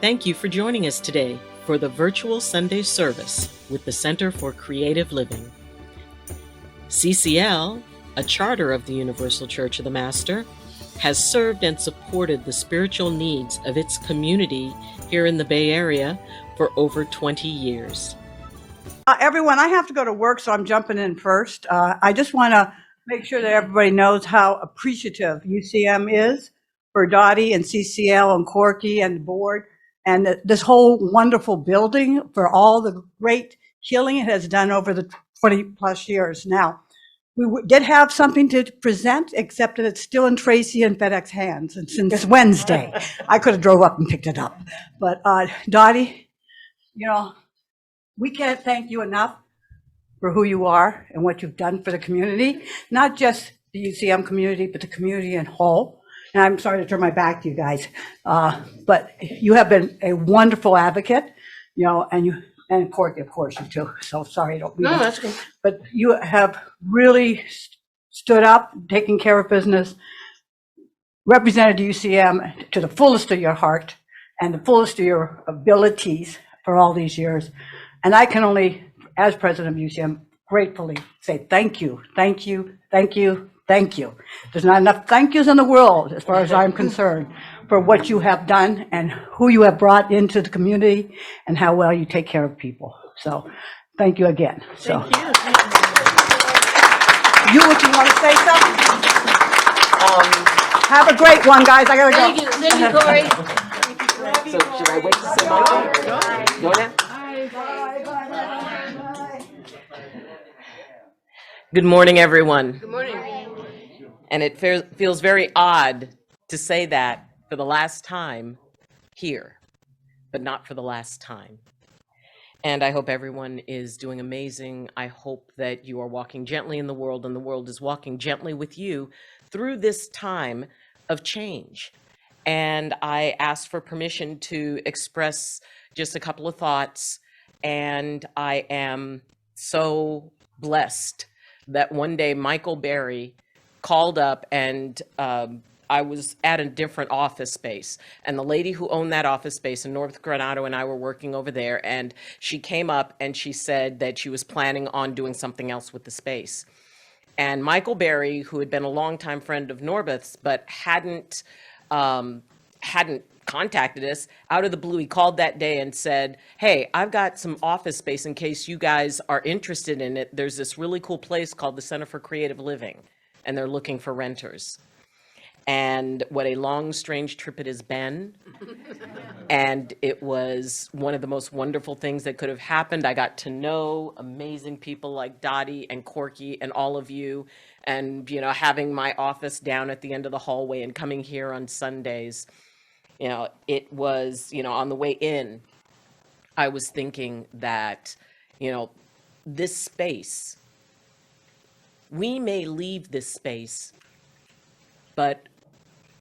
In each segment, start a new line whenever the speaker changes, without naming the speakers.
Thank you for joining us today for the virtual Sunday service with the Center for Creative Living. CCL, a charter of the Universal Church of the Master, has served and supported the spiritual needs of its community here in the Bay Area for over 20 years.
Everyone, I have to go to work, so I'm jumping in first. I just want to make sure that everybody knows how appreciative UCM is for Doti and CCL and Corky and the board and this whole wonderful building for all the great healing it has done over the 20 plus years. Now, we did have something to present, except that it's still in Tracy and FedEx hands. And since Wednesday, I could have drove up and picked it up. But Doti, you know, we can't thank you enough for who you are and what you've done for the community, not just the UCM community, but the community in whole. And I'm sorry to turn my back to you guys, but you have been a wonderful advocate, you know, and Corky, of course, you too. So sorry,
No, that's good.
but you have really stood up, taken care of business, represented UCM to the fullest of your heart and the fullest of your abilities for all these years. And I can only, as president of UCM, gratefully say thank you, thank you, thank you, thank you. There's not enough thank yous in the world, as far as I'm concerned, for what you have done and who you have brought into the community and how well you take care of people. So thank you again. So
Thank you.
would you want to say something? Have a great one, guys. I gotta go.
Thank you, Corry.
So should I wait to say my turn? Go ahead.
Good morning, everyone.
Good morning.
And it feels very odd to say that for the last time here, but not for the last time. And I hope everyone is doing amazing. I hope that you are walking gently in the world and the world is walking gently with you through this time of change. And I asked for permission to express just a couple of thoughts. And I am so blessed that one day Michael Berry called up and I was at a different office space, and the lady who owned that office space in North Granado and I were working over there, and she came up and she said that she was planning on doing something else with the space. And Michael Berry, who had been a longtime friend of Norbeth's, but hadn't contacted us, out of the blue, he called that day and said, hey, I've got some office space in case you guys are interested in it. There's this really cool place called the Center for Creative Living, and they're looking for renters. And what a long, strange trip it has been. And it was one of the most wonderful things that could have happened. I got to know amazing people like Doti and Corky and all of you. And, you know, having my office down at the end of the hallway and coming here on Sundays, you know, it was, you know, on the way in, I was thinking that, you know, this space, we may leave this space, but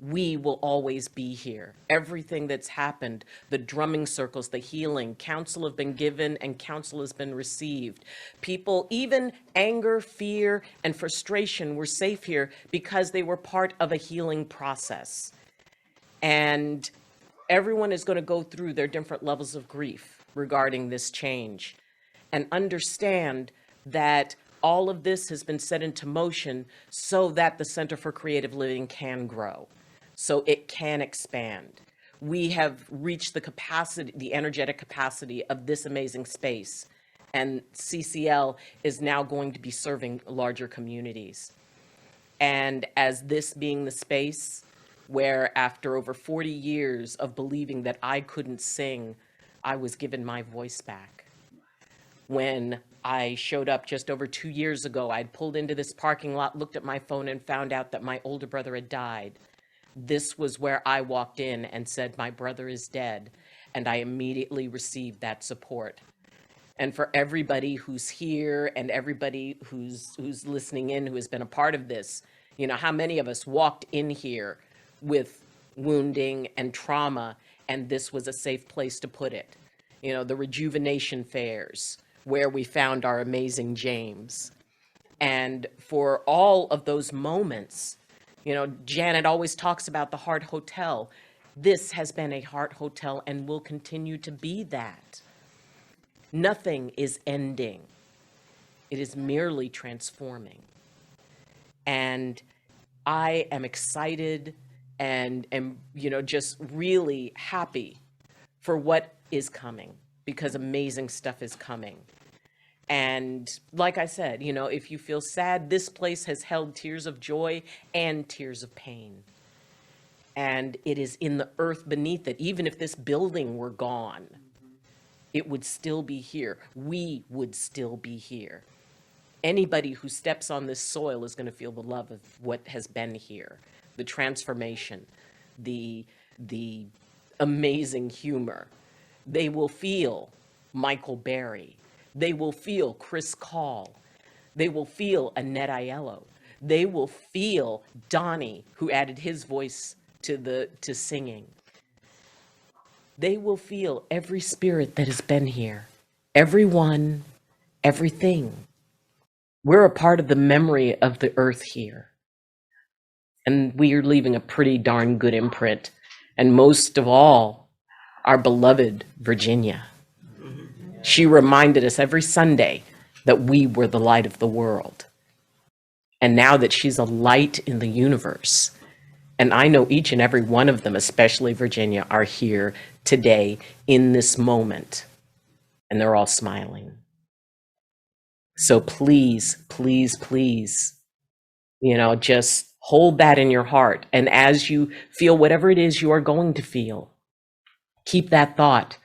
we will always be here. Everything that's happened, the drumming circles, the healing, counsel have been given and counsel has been received. People, even anger, fear, and frustration were safe here because they were part of a healing process. And everyone is going to go through their different levels of grief regarding this change, and understand that all of this has been set into motion so that the Center for Creative Living can grow, so it can expand. We have reached the capacity, the energetic capacity of this amazing space, and CCL is now going to be serving larger communities. And as this being the space where, after over 40 years of believing that I couldn't sing, I was given my voice back. When I showed up just over 2 years ago, I'd pulled into this parking lot, looked at my phone, and found out that my older brother had died. This was where I walked in and said, my brother is dead, and I immediately received that support. And for everybody who's here and everybody who's listening in, who has been a part of this, you know, how many of us walked in here with wounding and trauma, and this was a safe place to put it. You know, the rejuvenation fairs where we found our amazing James. And for all of those moments, you know, Janet always talks about the Heart Hotel. This has been a heart hotel and will continue to be that. Nothing is ending. It is merely transforming. And I am excited and am, just really happy for what is coming, because amazing stuff is coming. And like I said, if you feel sad, this place has held tears of joy and tears of pain. And it is in the earth beneath it. Even if this building were gone, it would still be here. We would still be here. Anybody who steps on this soil is going to feel the love of what has been here, the transformation, the amazing humor. They will feel Michael Berry. They will feel Chris Call. They will feel Annette Aiello. They will feel Donnie, who added his voice to singing. They will feel every spirit that has been here, everyone, everything. We're a part of the memory of the earth here. And we are leaving a pretty darn good imprint. And most of all, our beloved Virginia. She reminded us every Sunday that we were the light of the world. And now that she's a light in the universe, and I know each and every one of them, especially Virginia, are here today in this moment. And they're all smiling. So please, please, please, just hold that in your heart. And as you feel whatever it is you are going to feel, keep that thought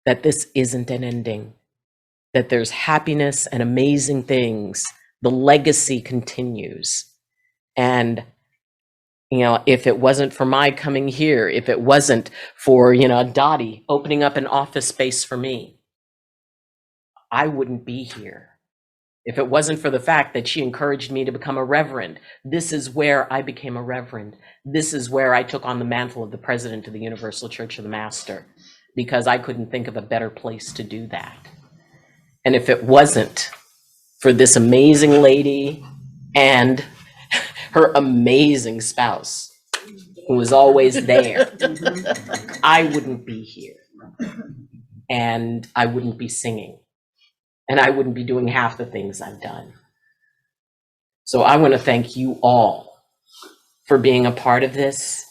that this isn't an ending, that there's happiness and amazing things. The legacy continues. And, if it wasn't for my coming here, if it wasn't for, Dottie opening up an office space for me, I wouldn't be here. If it wasn't for the fact that she encouraged me to become a reverend, this is where I became a reverend. This is where I took on the mantle of the president of the Universal Church of the Master, because I couldn't think of a better place to do that. And if it wasn't for this amazing lady and her amazing spouse, who was always there, I wouldn't be here. And I wouldn't be singing. And I wouldn't be doing half the things I've done. So I want to thank you all for being a part of this.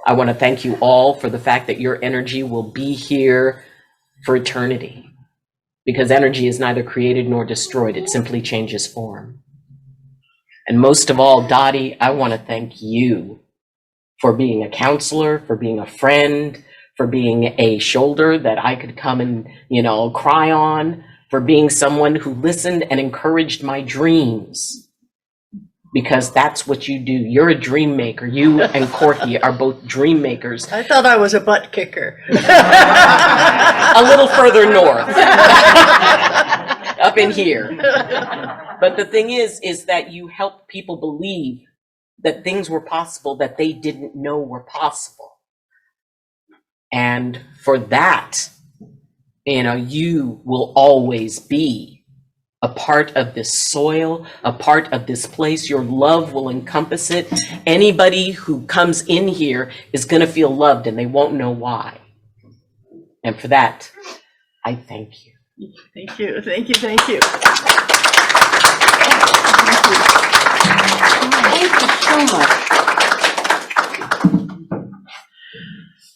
I want to thank you all for the fact that your energy will be here for eternity. Because energy is neither created nor destroyed. It simply changes form. And most of all, Dottie, I want to thank you for being a counselor, for being a friend, for being a shoulder that I could come and, cry on, for being someone who listened and encouraged my dreams. Because that's what you do. You're a dream maker. You and Corky are both dream makers.
I thought I was a butt kicker.
A little further north. Up in here. But the thing is that you help people believe that things were possible that they didn't know were possible. And for that, you will always be a part of this soil, a part of this place. Your love will encompass it. Anybody who comes in here is going to feel loved, and they won't know why. And for that, I thank you.
Thank you, thank you, thank you.
Thank you so much.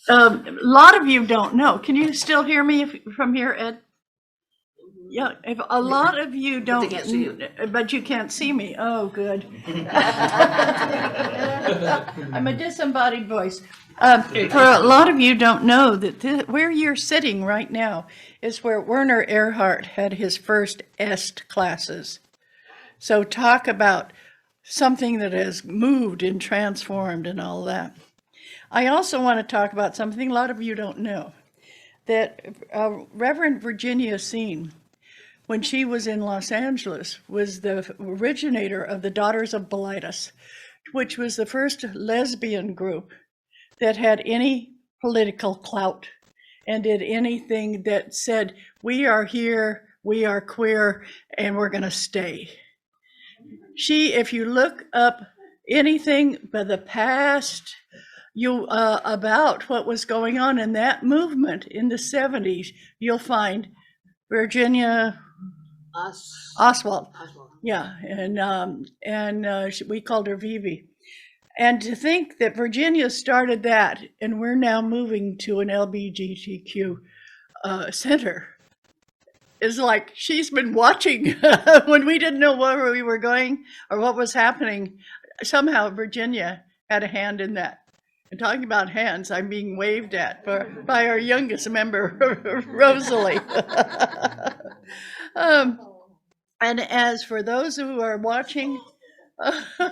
A lot of you don't know. Can you still hear me from here, Ed? Yeah, if a lot of you don't,
they can't see you.
But you can't see me. Oh, good. I'm a disembodied voice. For a lot of you don't know that where you're sitting right now is where Werner Erhard had his first EST classes. So talk about something that has moved and transformed and all that. I also want to talk about something a lot of you don't know, that Reverend Virginia Scene, when she was in Los Angeles, was the originator of the Daughters of Bilitis, which was the first lesbian group that had any political clout and did anything that said, we are here, we are queer, and we're going to stay. She, if you look up anything by the past, you about what was going on in that movement in the 70s, you'll find Virginia Oswald. Yeah, and we called her Vivi. And to think that Virginia started that, and we're now moving to an LGBTQ center, is like she's been watching when we didn't know where we were going or what was happening. Somehow Virginia had a hand in that. And talking about hands, I'm being waved at by our youngest member, Rosalie. And as for those who are watching,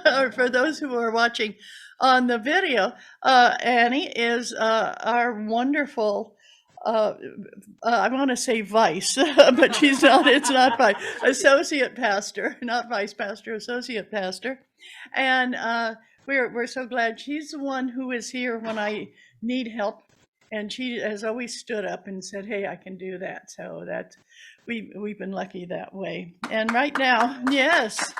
or for those who are watching on the video, Annie is our wonderful, I want to say vice, but she's not, it's not vice, associate pastor, not vice pastor, associate pastor. And we're so glad she's the one who is here when I need help. And she has always stood up and said, hey, I can do that. So that's, we've been lucky that way. And right now, yes.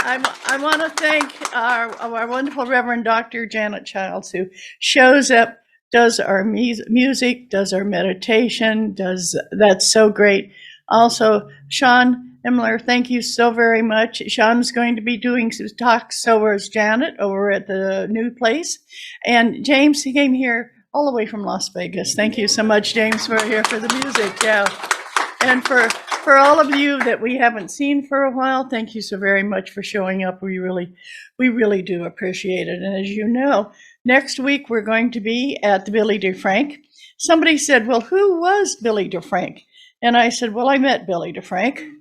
I want to thank our wonderful Reverend Dr. Janet Childs, who shows up, does our music, does our meditation, that's so great. Also, Sean Himmler, thank you so very much. Sean's going to be doing some talks, so is Janet over at the new place. And James, he came here all the way from Las Vegas. Thank you so much, James, for here for the music. Yeah. And for all of you that we haven't seen for a while, thank you so very much for showing up. We really do appreciate it. And as you know, next week we're going to be at the Billy DeFrank. Somebody said, well, who was Billy DeFrank? And I said, well, I met Billy DeFrank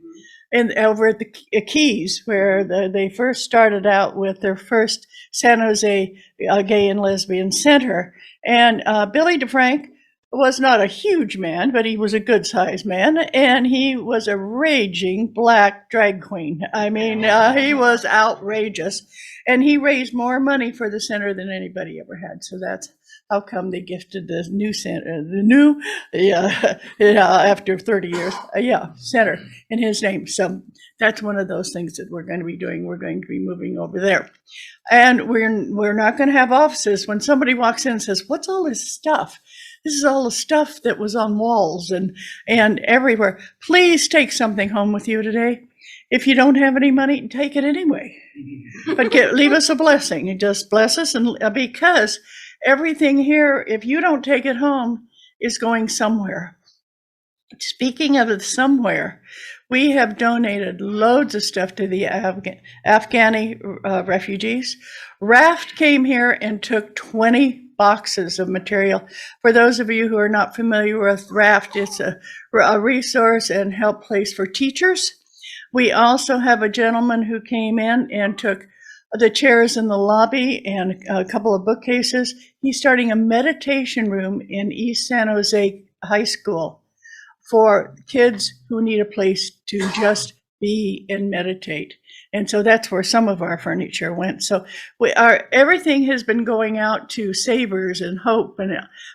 over at the Keys, where they first started out with their first San Jose Gay and Lesbian Center. And Billy DeFrank was not a huge man, but he was a good-sized man, and he was a raging black drag queen. I mean, he was outrageous, and he raised more money for the center than anybody ever had. So that's how come they gifted the new center, after 30 years, center in his name. So that's one of those things that we're going to be doing. We're going to be moving over there, and we're not going to have offices. When somebody walks in and says, "What's all this stuff?" This is all the stuff that was on walls and everywhere. Please take something home with you today. If you don't have any money, take it anyway. But leave us a blessing. And just bless us, and because everything here, if you don't take it home, is going somewhere. Speaking of it somewhere, we have donated loads of stuff to the Afghani refugees. Raft came here and took 20 boxes of material. For those of you who are not familiar with Raft, it's a resource and help place for teachers. We also have a gentleman who came in and took the chairs in the lobby and a couple of bookcases. He's starting a meditation room in East San Jose High School for kids who need a place to just be and meditate. And so that's where some of our furniture went. So everything has been going out to Savers and Hope,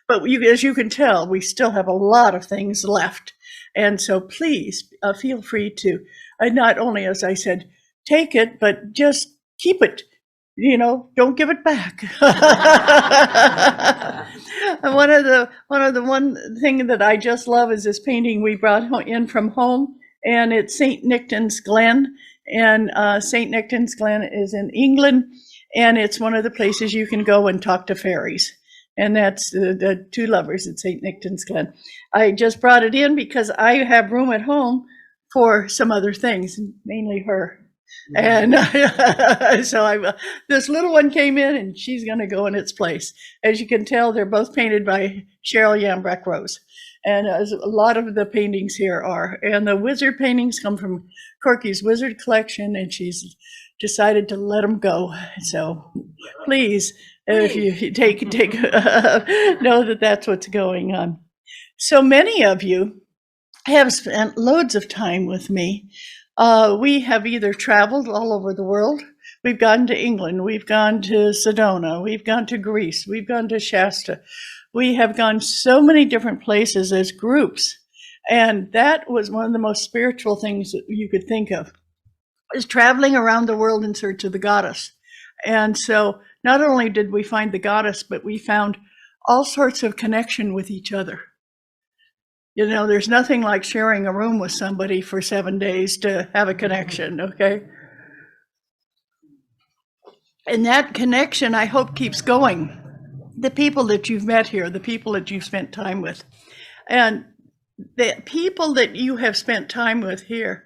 but as you can tell, we still have a lot of things left. And so please feel free to not only, as I said, take it, but just keep it. Don't give it back. One thing that I just love is this painting we brought in from home, and it's St. Nicton's Glen. And St. Nicton's Glen is in England, and it's one of the places you can go and talk to fairies. And that's the two lovers at St. Nicton's Glen. I just brought it in because I have room at home for some other things, mainly her. And so this little one came in, and she's going to go in its place. As you can tell, they're both painted by Cheryl Yambrecht Rose. And a lot of the paintings here are. And the wizard paintings come from Corky's Wizard Collection, and she's decided to let them go. So please, if you take know that that's what's going on. So many of you have spent loads of time with me. We have either traveled all over the world. We've gone to England. We've gone to Sedona. We've gone to Greece. We've gone to Shasta. We have gone so many different places as groups. And that was one of the most spiritual things that you could think of, is traveling around the world in search of the goddess. And so not only did we find the goddess, but we found all sorts of connection with each other. You know, there's nothing like sharing a room with somebody for 7 days to have a connection, okay? And that connection, I hope, keeps going. The people that you've met here, the people that you've spent time with, and the people that you have spent time with here,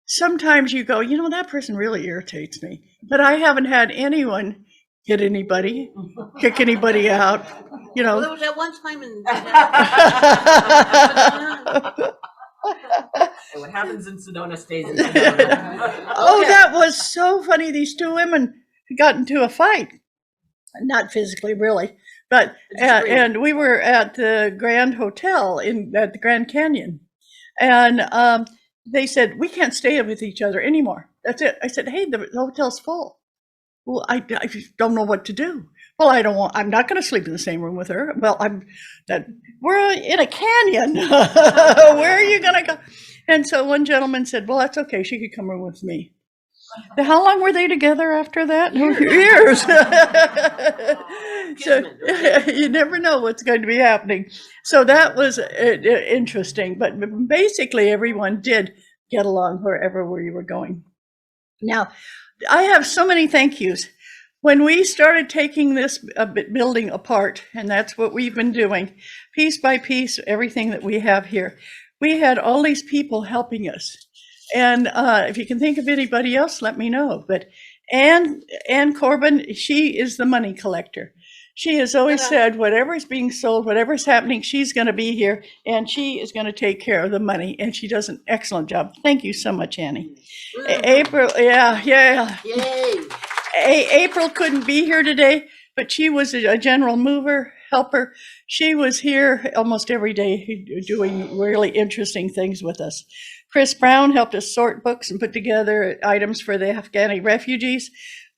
sometimes you go, you know, that person really irritates me. But I haven't had anyone hit anybody, kick anybody out, you know.
Well, there was that one time in.
And what happens in Sedona stays in Sedona.
Oh, that was so funny. These two women got into a fight. Not physically, really, but and we were at the Grand Hotel at the Grand Canyon, and they said we can't stay with each other anymore. That's it. I said, hey, the hotel's full. Well, I just don't know what to do. Well, I'm not going to sleep in the same room with her. Well, we're in a canyon. Where are you going to go? And so one gentleman said, well, that's okay. She could come room with me. How long were they together after that? Years. So you never know what's going to be happening. So that was interesting. But basically, everyone did get along wherever we were going. Now, I have so many thank yous. When we started taking this building apart, and that's what we've been doing, piece by piece, everything that we have here, we had all these people helping us. And if you can think of anybody else, let me know. But Ann Corbin, she is the money collector. She has always said, whatever's being sold, whatever's happening, she's going to be here, and she is going to take care of the money. And she does an excellent job. Thank you so much, Annie. April, yeah.
Yay!
April couldn't be here today, but she was a general mover, helper. She was here almost every day doing really interesting things with us. Chris Brown helped us sort books and put together items for the Afghani refugees.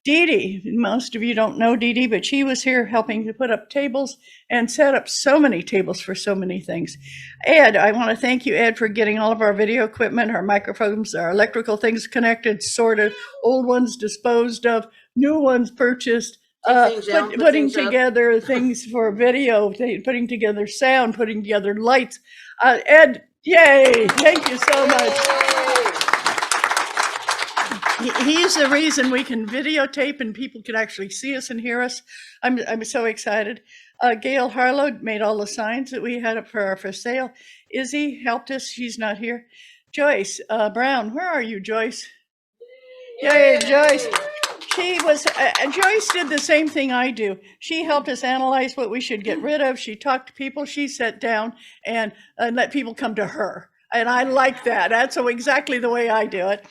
Dee Dee, most of you don't know Dee Dee, but she was here helping to put up tables and set up so many tables for so many things. Ed, I want to thank you, Ed, for getting all of our video equipment, our microphones, our electrical things connected, sorted, old ones disposed of, new ones purchased, putting together things for video, putting together sound, putting together lights. Ed, yay! Thank you so much. He's the reason we can videotape and people can actually see us and hear us. I'm so excited. Gail Harlow made all the signs that we had up for sale. Izzy helped us. She's not here. Joyce Brown, where are you, Joyce? Yay, Joyce. She was, Joyce did the same thing I do. She helped us analyze what we should get rid of. She talked to people. She sat down and let people come to her. And I like that. That's exactly the way I do it.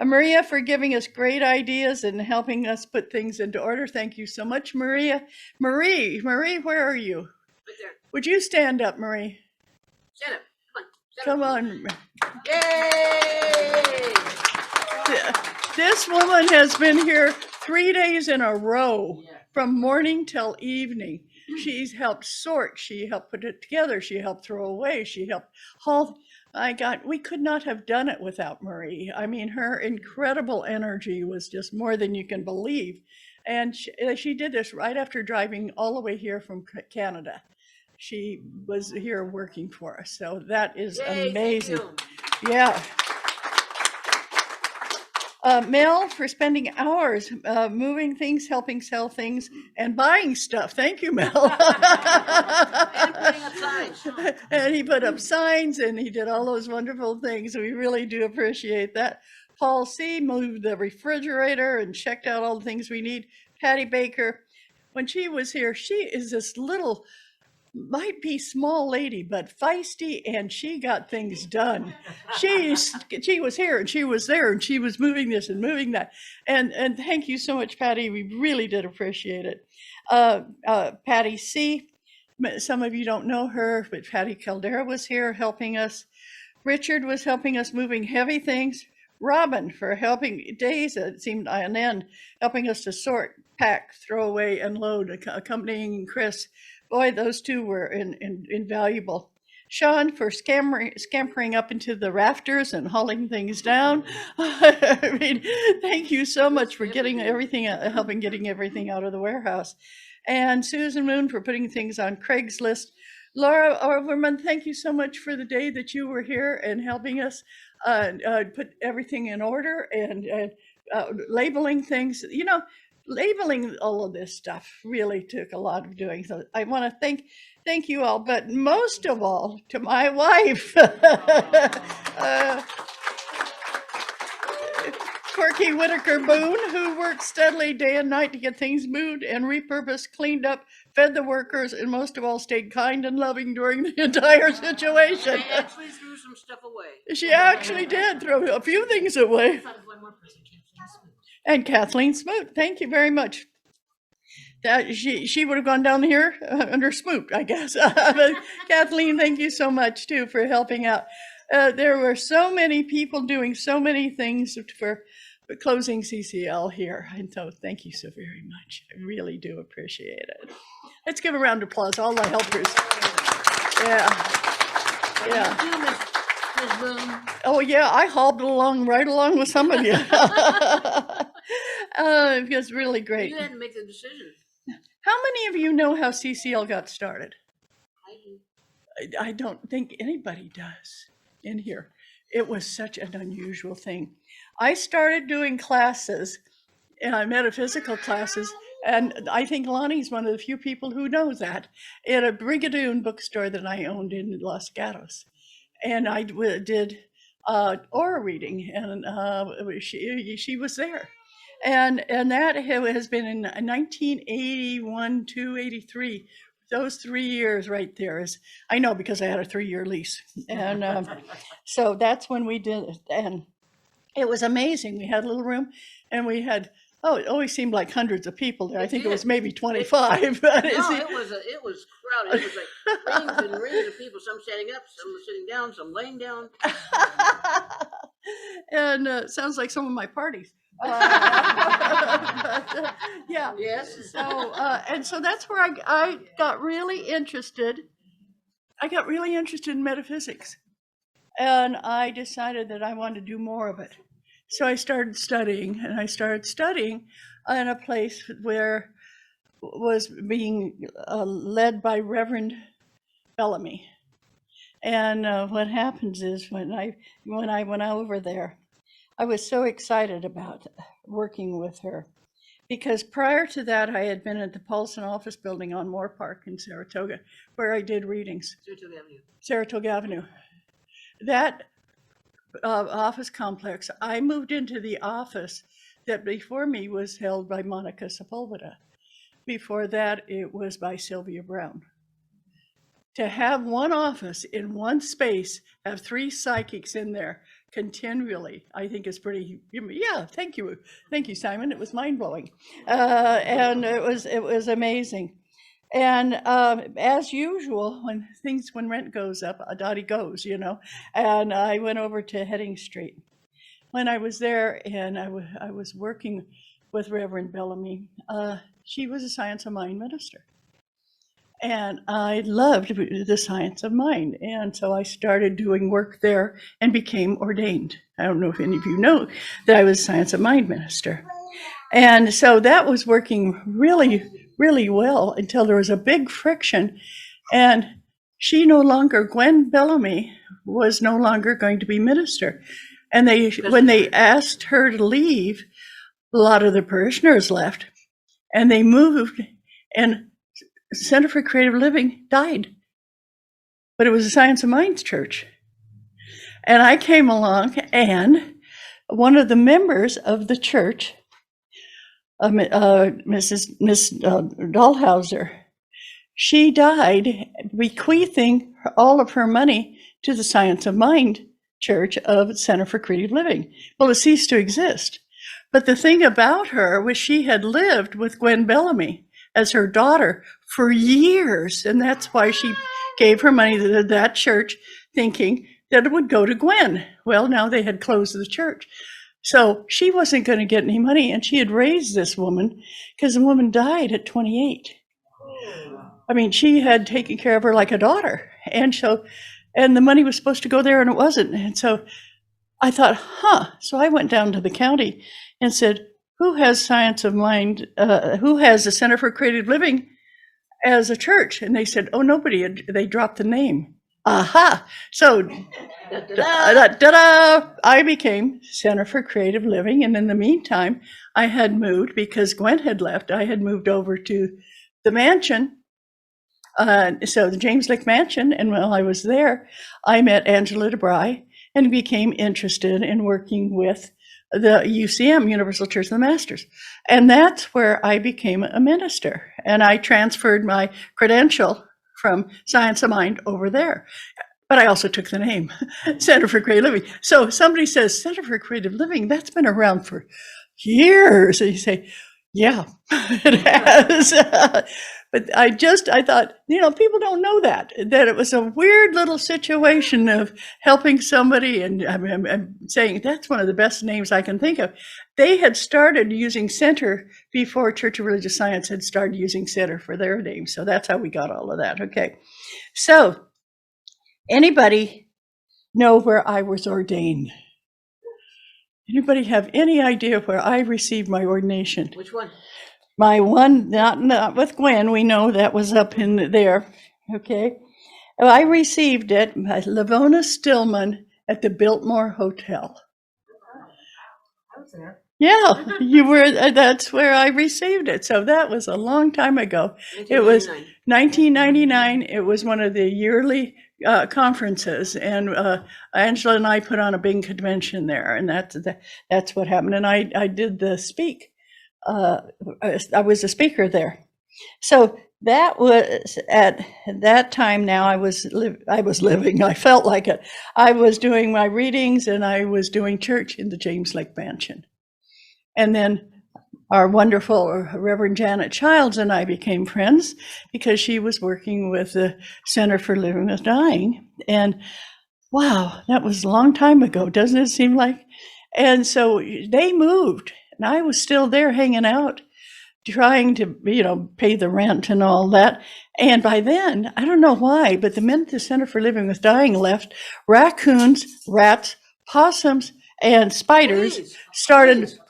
Maria for giving us great ideas and helping us put things into order. Thank you so much, Maria. Marie, where are you?
Right there.
Would you stand up, Marie?
Stand up.
Come on.
Yay!
This woman has been here 3 days in a row, from morning till evening. She's helped sort, she helped put it together, she helped throw away, she helped haul. We could not have done it without Marie. I mean, her incredible energy was just more than you can believe. And she did this right after driving all the way here from Canada. She was here working for us. So that is amazing. Yeah. Mel for spending hours moving things, helping sell things, and buying stuff. Thank you, Mel.
And putting up signs.
And he put up signs and he did all those wonderful things. We really do appreciate that. Paul C. moved the refrigerator and checked out all the things we need. Patty Baker, when she was here, she is this little, might be small lady, but feisty, and she got things done. She was here and she was there and she was moving this and moving that. And thank you so much, Patty. We really did appreciate it. Patty C. Some of you don't know her, but Patty Caldera was here helping us. Richard was helping us moving heavy things. Robin for helping days, it seemed on end, helping us to sort, pack, throw away, and load, accompanying Chris. Boy, those two were invaluable. Sean for scampering up into the rafters and hauling things down. I mean, thank you so much for getting everything, helping getting everything out of the warehouse. And Susan Moon for putting things on Craigslist. Laura Overman, thank you so much for the day that you were here and helping us put everything in order and labeling things. You know, labeling all of this stuff really took a lot of doing. So I want to thank you all, but most of all to my wife, Corky Whitaker Boon, who worked steadily day and night to get things moved and repurposed, cleaned up, fed the workers, and most of all stayed kind and loving during the entire situation.
I actually threw some stuff away.
She actually did throw a few things away.
One more person, Kathleen Smoot.
And Kathleen Smoot, thank you very much. That she would have gone down here under Smoot, I guess. But Kathleen, thank you so much too for helping out. There were so many people doing so many things for closing CCL here, and so thank you so very much. I really do appreciate it. Let's give a round of applause, all the helpers. Yeah.
Ms. Boone.
Oh yeah, I hauled right along with some of you. It was really great.
You had to make the decision.
How many of you know how CCL got started?
I do.
I don't think anybody does in here. It was such an unusual thing. I started doing classes, metaphysical classes, and I think Lonnie's one of the few people who knows that, at a Brigadoon bookstore that I owned in Los Gatos. And I did aura reading, and she was there. And that has been in 1981 to 83. Those 3 years right there is, I know because I had a 3-year lease. And so that's when we did it. And it was amazing. We had a little room and we had, it always seemed like hundreds of people there. I think it was maybe 25. But
No, it was crowded. It was like rings and rings of people, some standing up, some sitting down, some laying down.
And sounds like some of my parties. Yeah.
Yes.
So and so that's where I got really interested. I got really interested in metaphysics, and I decided that I wanted to do more of it. So I started studying, and I started studying in a place where was being led by Reverend Bellamy. And what happens is when I went over there, I was so excited about working with her, because prior to that, I had been at the Paulson office building on Moore Park in Saratoga, where I did readings. Saratoga Avenue. That office complex, I moved into the office that before me was held by Monica Sepulveda. Before that, it was by Sylvia Brown. To have one office in one space, have 3 psychics in there continually, I think is pretty, yeah, thank you, Simon. It was mind-blowing. And it was amazing. And as usual, when rent goes up, Dottie goes, and I went over to Heading Street. When I was there and I was working with Reverend Bellamy, she was a Science of Mind minister. And I loved the science of mind. And so I started doing work there and became ordained. I don't know if any of you know that I was a Science of Mind minister. And so that was working really, really well until there was a big friction. And Gwen Bellamy was no longer going to be minister. And when they asked her to leave, a lot of the parishioners left. And they moved, and Center for Creative Living died, but it was a Science of Minds church. And I came along, and one of the members of the church, Miss Dahlhauser, she died bequeathing all of her money to the Science of Mind church of Center for Creative Living. Well, it ceased to exist. But the thing about her was she had lived with Gwen Bellamy as her daughter for years, and that's why she gave her money to that church, thinking that it would go to Gwen. Well, now they had closed the church, so she wasn't going to get any money, and she had raised this woman because the woman died at 28. I mean, she had taken care of her like a daughter, and so and the money was supposed to go there and it wasn't. And so I thought, so I went down to the county and said, who has Science of Mind, who has the Center for Creative Living as a church? And they said, oh, nobody. They dropped the name. Aha. So I became Center for Creative Living. And in the meantime, I had moved, because Gwen had left, I had moved over to the mansion. So the James Lick Mansion. And while I was there, I met Angela DeBry and became interested in working with the UCM, Universal Church of the Masters. And that's where I became a minister. And I transferred my credential from Science of Mind over there. But I also took the name, Center for Creative Living. So somebody says, Center for Creative Living, that's been around for years. And you say, yeah, it has. But I thought, people don't know that it was a weird little situation of helping somebody. And I'm saying that's one of the best names I can think of. They had started using Center before Church of Religious Science had started using Center for their name. So that's how we got all of that. Okay. So anybody know where I was ordained? Anybody have any idea where I received my ordination?
Which one?
My one, not with Gwen, we know that was up in there, okay? I received it by Lavona Stillman at the Biltmore Hotel.
I was there.
Yeah, you were, that's where I received it. So that was a long time ago. It was 1999. It was one of the yearly conferences, and Angela and I put on a big convention there, and that's what happened. And I did the speak. I was a speaker there. So that was at that time. Now I was living. I felt like it. I was doing my readings, and I was doing church in the James Lake Mansion. And then our wonderful Reverend Janet Childs and I became friends because she was working with the Center for Living with Dying. And wow, that was a long time ago, doesn't it seem like? And so they moved. And I was still there hanging out, trying to, pay the rent and all that. And by then, I don't know why, but the minute the Center for Living with Dying left, raccoons, rats, possums, and spiders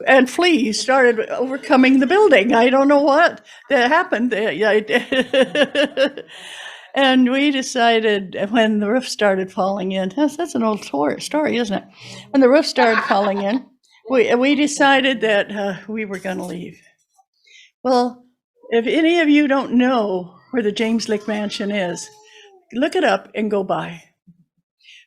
and fleas started overcoming the building. I don't know what that happened. And we decided when the roof started falling in, that's an old story, isn't it? When the roof started falling in, we decided that we were going to leave. Well, if any of you don't know where the James Lick Mansion is, look it up and go by.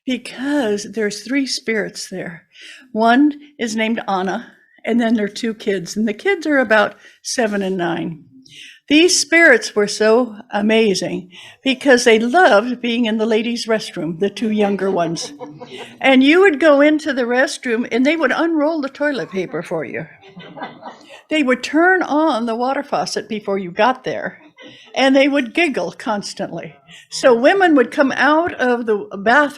Because there's 3 spirits there. One is named Anna, and then there are 2 kids, and the kids are about 7 and 9. These spirits were so amazing because they loved being in the ladies' restroom, the 2 younger ones. And you would go into the restroom and they would unroll the toilet paper for you. They would turn on the water faucet before you got there, and they would giggle constantly. So women would come out of the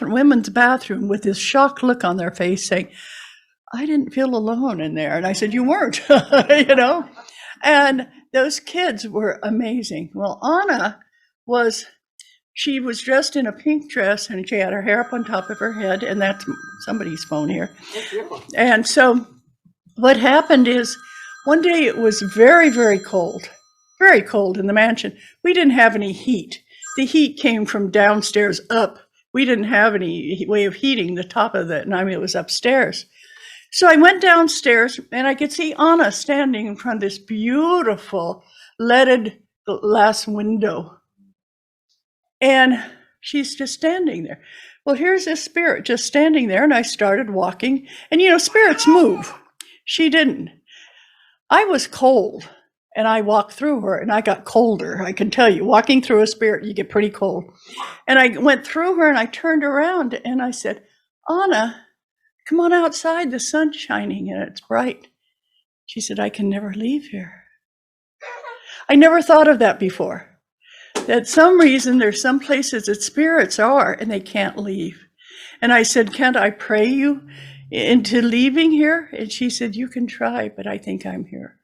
women's bathroom with this shocked look on their face saying, I didn't feel alone in there. And I said, you weren't, And those kids were amazing. Well, Anna she was dressed in a pink dress, and she had her hair up on top of her head, and that's somebody's phone here. And so what happened is one day it was very, very cold in the mansion. We didn't have any heat. The heat came from downstairs up. We didn't have any way of heating the top of it, and it was upstairs. So I went downstairs, and I could see Anna standing in front of this beautiful leaded glass window. And she's just standing there. Well, here's this spirit just standing there, and I started walking. And spirits move. She didn't. I was cold, and I walked through her, and I got colder. I can tell you, walking through a spirit, you get pretty cold. And I went through her, and I turned around, and I said, Anna, come on outside, the sun's shining and it's bright. She said, I can never leave here. I never thought of that before. That some reason there's some places that spirits are and they can't leave. And I said, can't I pray you into leaving here? And she said, you can try, but I think I'm here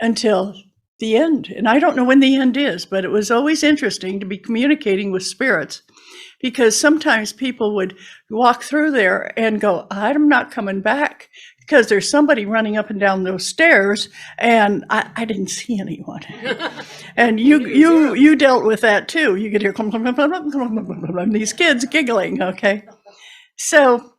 until the end. And I don't know when the end is, but it was always interesting to be communicating with spirits, because sometimes people would walk through there and go, I'm not coming back because there's somebody running up and down those stairs, and I didn't see anyone. And you dealt with that too. You could hear these kids giggling, okay? So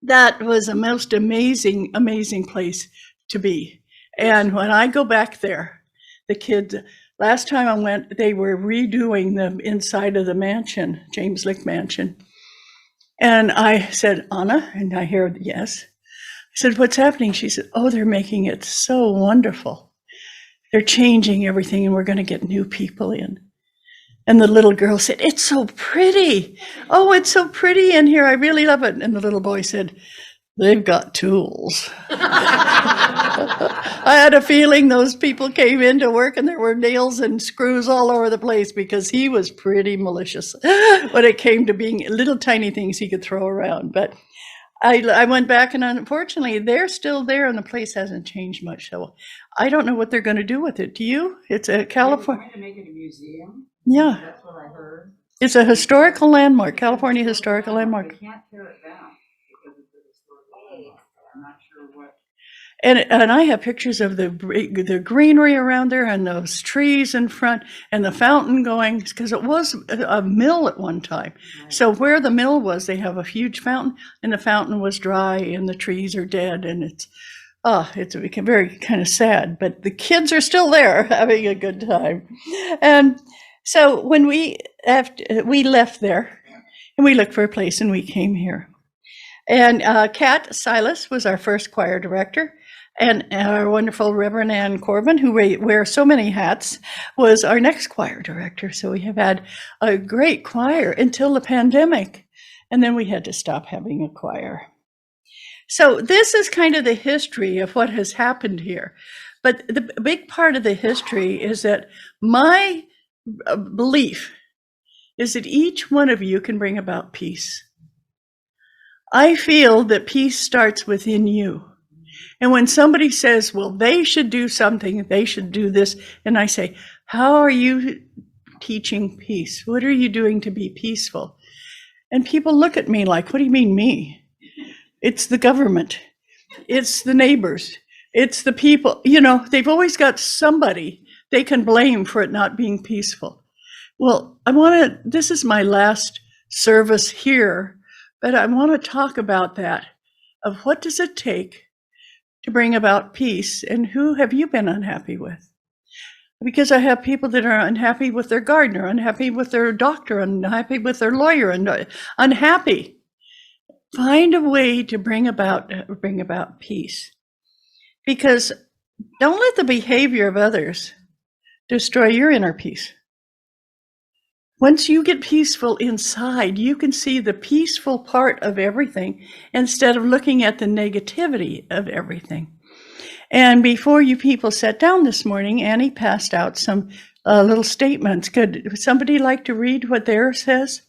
that was a most amazing, amazing place to be. And when I go back there, the kids, last time I went, they were redoing the inside of the mansion, James Lick Mansion. And I said, Anna, and I hear, yes. I said, what's happening? She said, oh, they're making it so wonderful. They're changing everything, and we're going to get new people in. And the little girl said, it's so pretty. Oh, it's so pretty in here. I really love it. And the little boy said, they've got tools. I had a feeling those people came into work and there were nails and screws all over the place, because he was pretty malicious when it came to being little tiny things he could throw around. But I went back, and unfortunately they're still there and the place hasn't changed much. So I don't know what they're going to do with it. Do you? It's a California.
They're going to make it a museum.
Yeah.
That's what I heard.
It's a historical landmark, California historical landmark.
They can't tear it down because it's a historical landmark. I'm not sure what.
And I have pictures of the greenery around there and those trees in front and the fountain going, because it was a mill at one time.
Right.
So where the mill was, they have a huge fountain, and the fountain was dry and the trees are dead, and it's become very kind of sad. But the kids are still there having a good time. And so when we left there and we looked for a place, and we came here. And Kat Silas was our first choir director. And our wonderful Reverend Ann Corbin, who wears so many hats, was our next choir director. So we have had a great choir until the pandemic. And then we had to stop having a choir. So this is kind of the history of what has happened here. But the big part of the history is that my belief is that each one of you can bring about peace. I feel that peace starts within you. And when somebody says, well, they should do something, they should do this, and I say, how are you teaching peace? What are you doing to be peaceful? And people look at me like, what do you mean me? It's the government. It's the neighbors. It's the people. You know, they've always got somebody they can blame for it not being peaceful. Well, this is my last service here, but I want to talk about that, of what does it take to bring about peace, and who have you been unhappy with? Because I have people that are unhappy with their gardener, unhappy with their doctor, unhappy with their lawyer, and unhappy. Find a way to bring about peace. Because don't let the behavior of others destroy your inner peace. Once you get peaceful inside, you can see the peaceful part of everything instead of looking at the negativity of everything. And before you people sat down this morning, Annie passed out some little statements. Could somebody like to read what theirs says?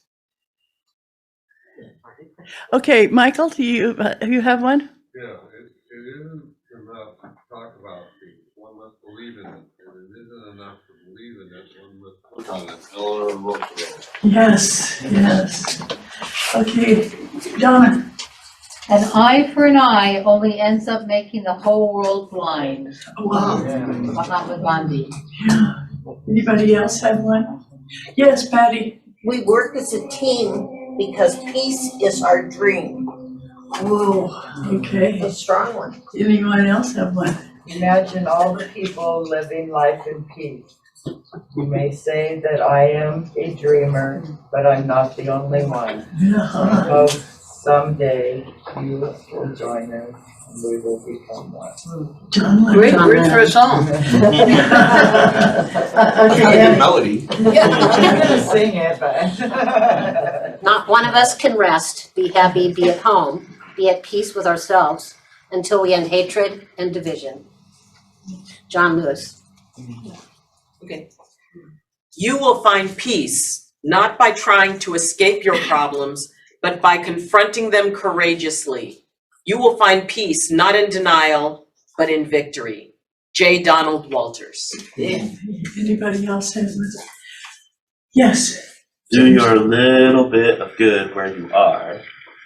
Okay, Michael, do you have one?
Yeah, it isn't enough to talk about peace. One must believe in it, and it isn't enough to believe in it. One must work on it. Eleanor Roosevelt.
Yes. Okay, Donna.
An eye for an eye only ends up making the whole world blind.
Wow.
Mahatma Gandhi.
Yeah. Anybody else have one? Yes, Patty.
We work as a team because peace is our dream.
Whoa, okay.
A strong one.
Anyone else have one?
Imagine all the people living life in peace. You may say that I am a dreamer, but I'm not the only one. I hope someday you will join us and we will become one.
John,
Great words for a song.
okay.
Melody.
I'm gonna sing it, but.
Not one of us can rest, be happy, be at home, be at peace with ourselves until we end hatred and division. John Lewis.
Okay. You will find peace not by trying to escape your problems, but by confronting them courageously. You will find peace not in denial, but in victory. J. Donald Walters.
Anybody else have one? Yes.
Do your little bit of good where you are.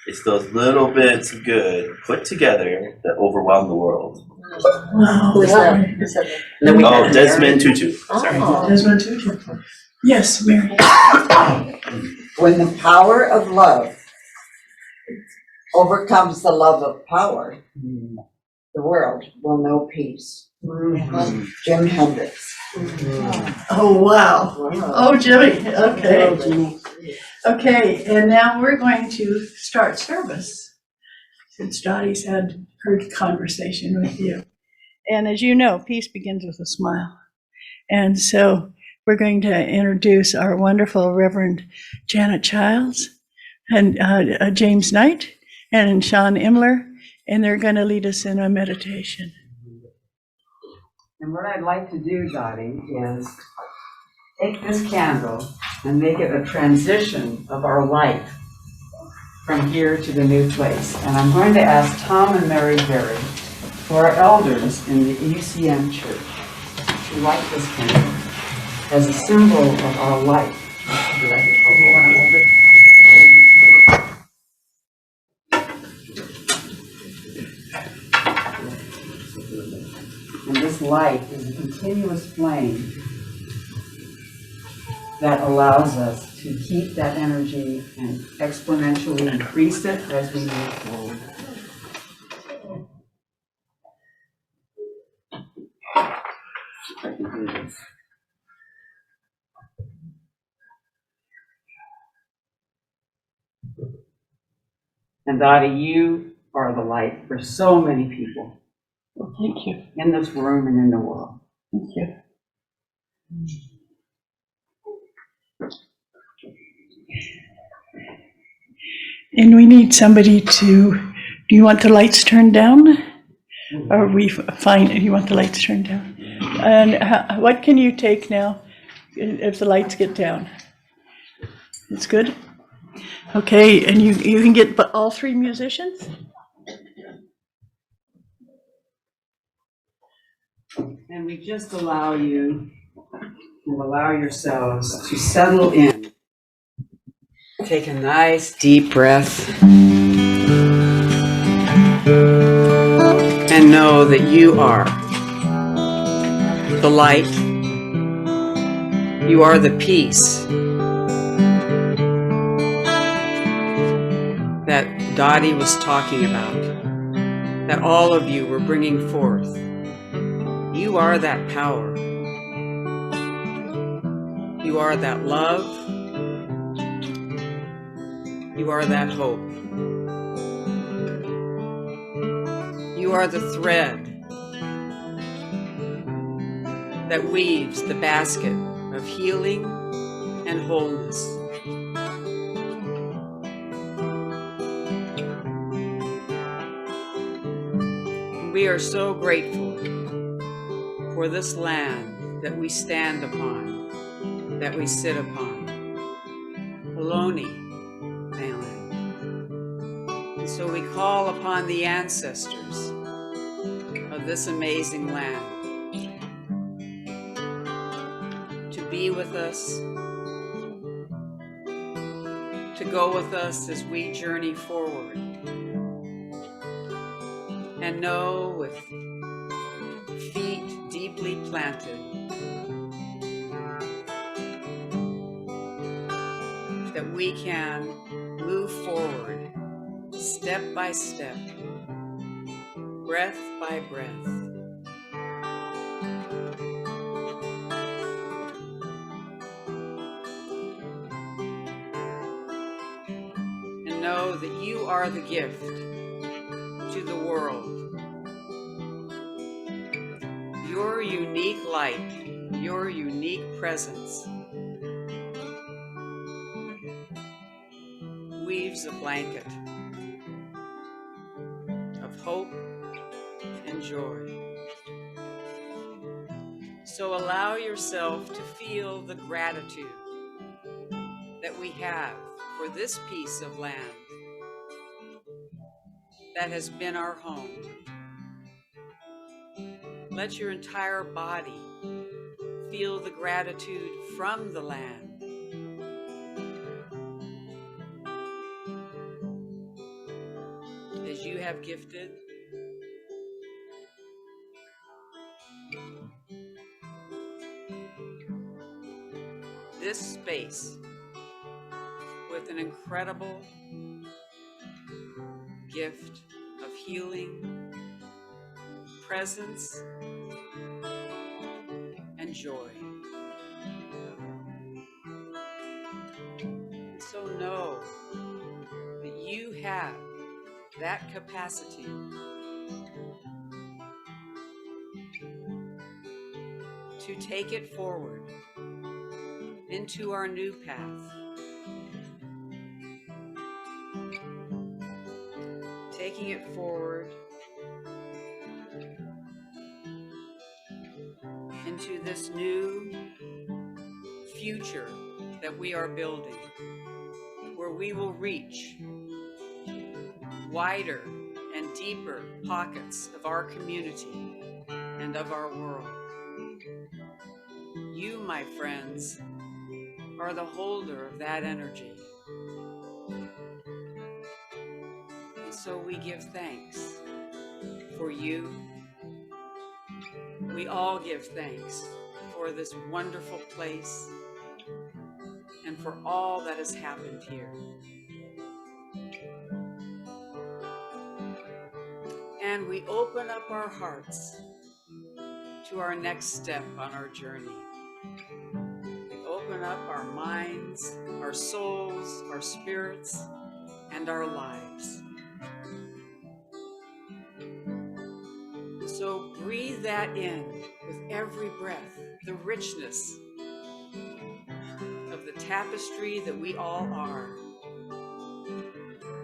It's those little bits of good put together that overwhelm the world.
Wow.
Who's that?
Then we
Oh,
have
Desmond Tutu. Sorry.
Oh.
Desmond Tutu. Yes, Mary.
When the power of love overcomes the love of power, the world will know peace. Jim Hendrix.
Oh, wow. Oh, Jimmy, okay. Okay, and now we're going to start service, since Dottie's had her conversation with you. And as you know, peace begins with a smile. And so we're going to introduce our wonderful Reverend Janet Childs and James Knight and Sean Imler, and they're going to lead us in a meditation.
And what I'd like to do, Dottie, is take this candle and make it a transition of our life from here to the new place. And I'm going to ask Tom and Mary Berry, who are elders in the UCM church, to light this candle as a symbol of our life. You want to hold it? And this light is a continuous flame that allows us to keep that energy and exponentially increase it as we move forward. I can do this. And Dottie, you are the light for so many people.
Well, thank you.
In this room and in the world.
Thank you. And we need somebody to, do you want the lights turned down? Or we find, you want the lights turned down? And what can you take now if the lights get down? It's good? Okay, and you can get all three musicians?
And we just allow you and allow yourselves to settle in. Take a nice deep breath. And know that you are the light. You are the peace that Dottie was talking about, that all of you were bringing forth. You are that power. You are that love. You are that hope. You are the thread that weaves the basket of healing and wholeness. We are so grateful for this land that we stand upon, that we sit upon. Ohlone, Ayleen. And so we call upon the ancestors of this amazing land to be with us, to go with us as we journey forward, and know with feet deeply planted that we can move forward step by step, breath by breath. And know that you are the gift to the world. Your unique light, your unique presence weaves a blanket of hope and joy. So allow yourself to feel the gratitude that we have for this piece of land that has been our home. Let your entire body feel the gratitude from the land have gifted. This space with an incredible gift of healing, presence, and joy. So know that you have that capacity to take it forward into our new path. Taking it forward into this new future that we are building, where we will reach wider and deeper pockets of our community and of our world. You, my friends, are the holder of that energy. And so we give thanks for you. We all give thanks for this wonderful place and for all that has happened here. And we open up our hearts to our next step on our journey. We open up our minds, our souls, our spirits, and our lives. So breathe that in with every breath, the richness of the tapestry that we all are.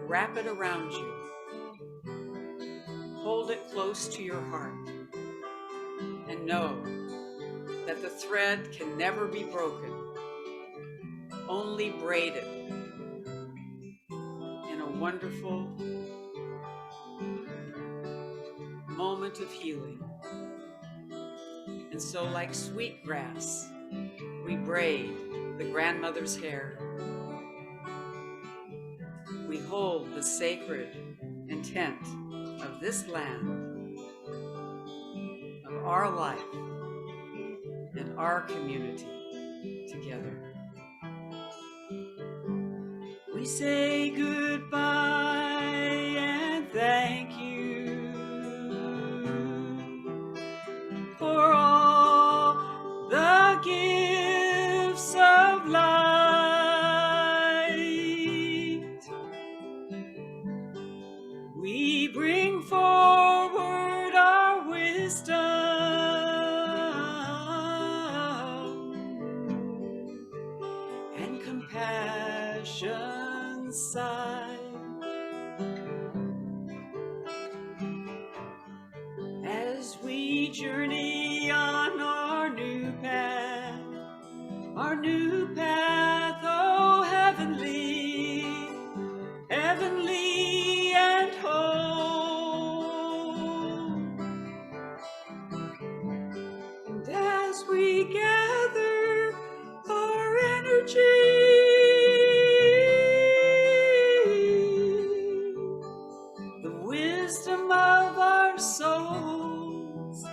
Wrap it around you. Hold it close to your heart. And know that the thread can never be broken, only braided in a wonderful moment of healing. And so, like sweet grass, we braid the grandmother's hair. We hold the sacred intent of this land, of our life, and our community together. We say goodbye and thank you for all the gifts of light. We bring forward our wisdom and compassion side. As we journey on our new path, oh heavenly, heavenly and home. And as we gather our energy, the wisdom of our souls,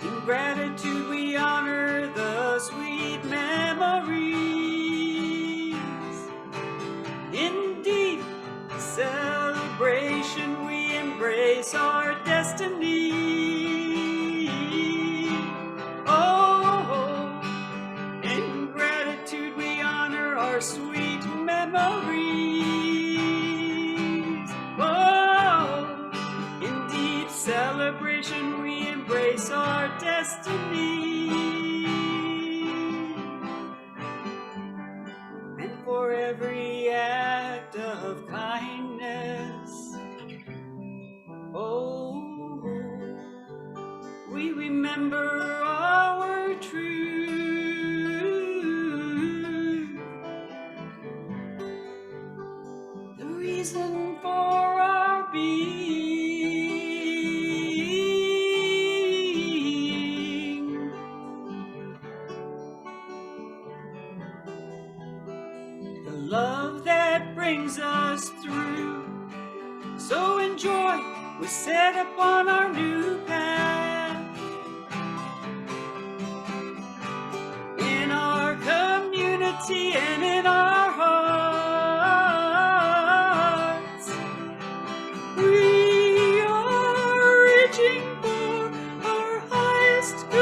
in gratitude we honor the sweet memories. In deep celebration we embrace our destiny. Oh, in gratitude we honor our sweet memories. Oh, in deep celebration we embrace our destiny. And for every act of kindness, oh, we remember our truth, the reason for our being, the love that
brings us through. So in joy, we set upon our new path. In our community and in our hearts, we are reaching for our highest good.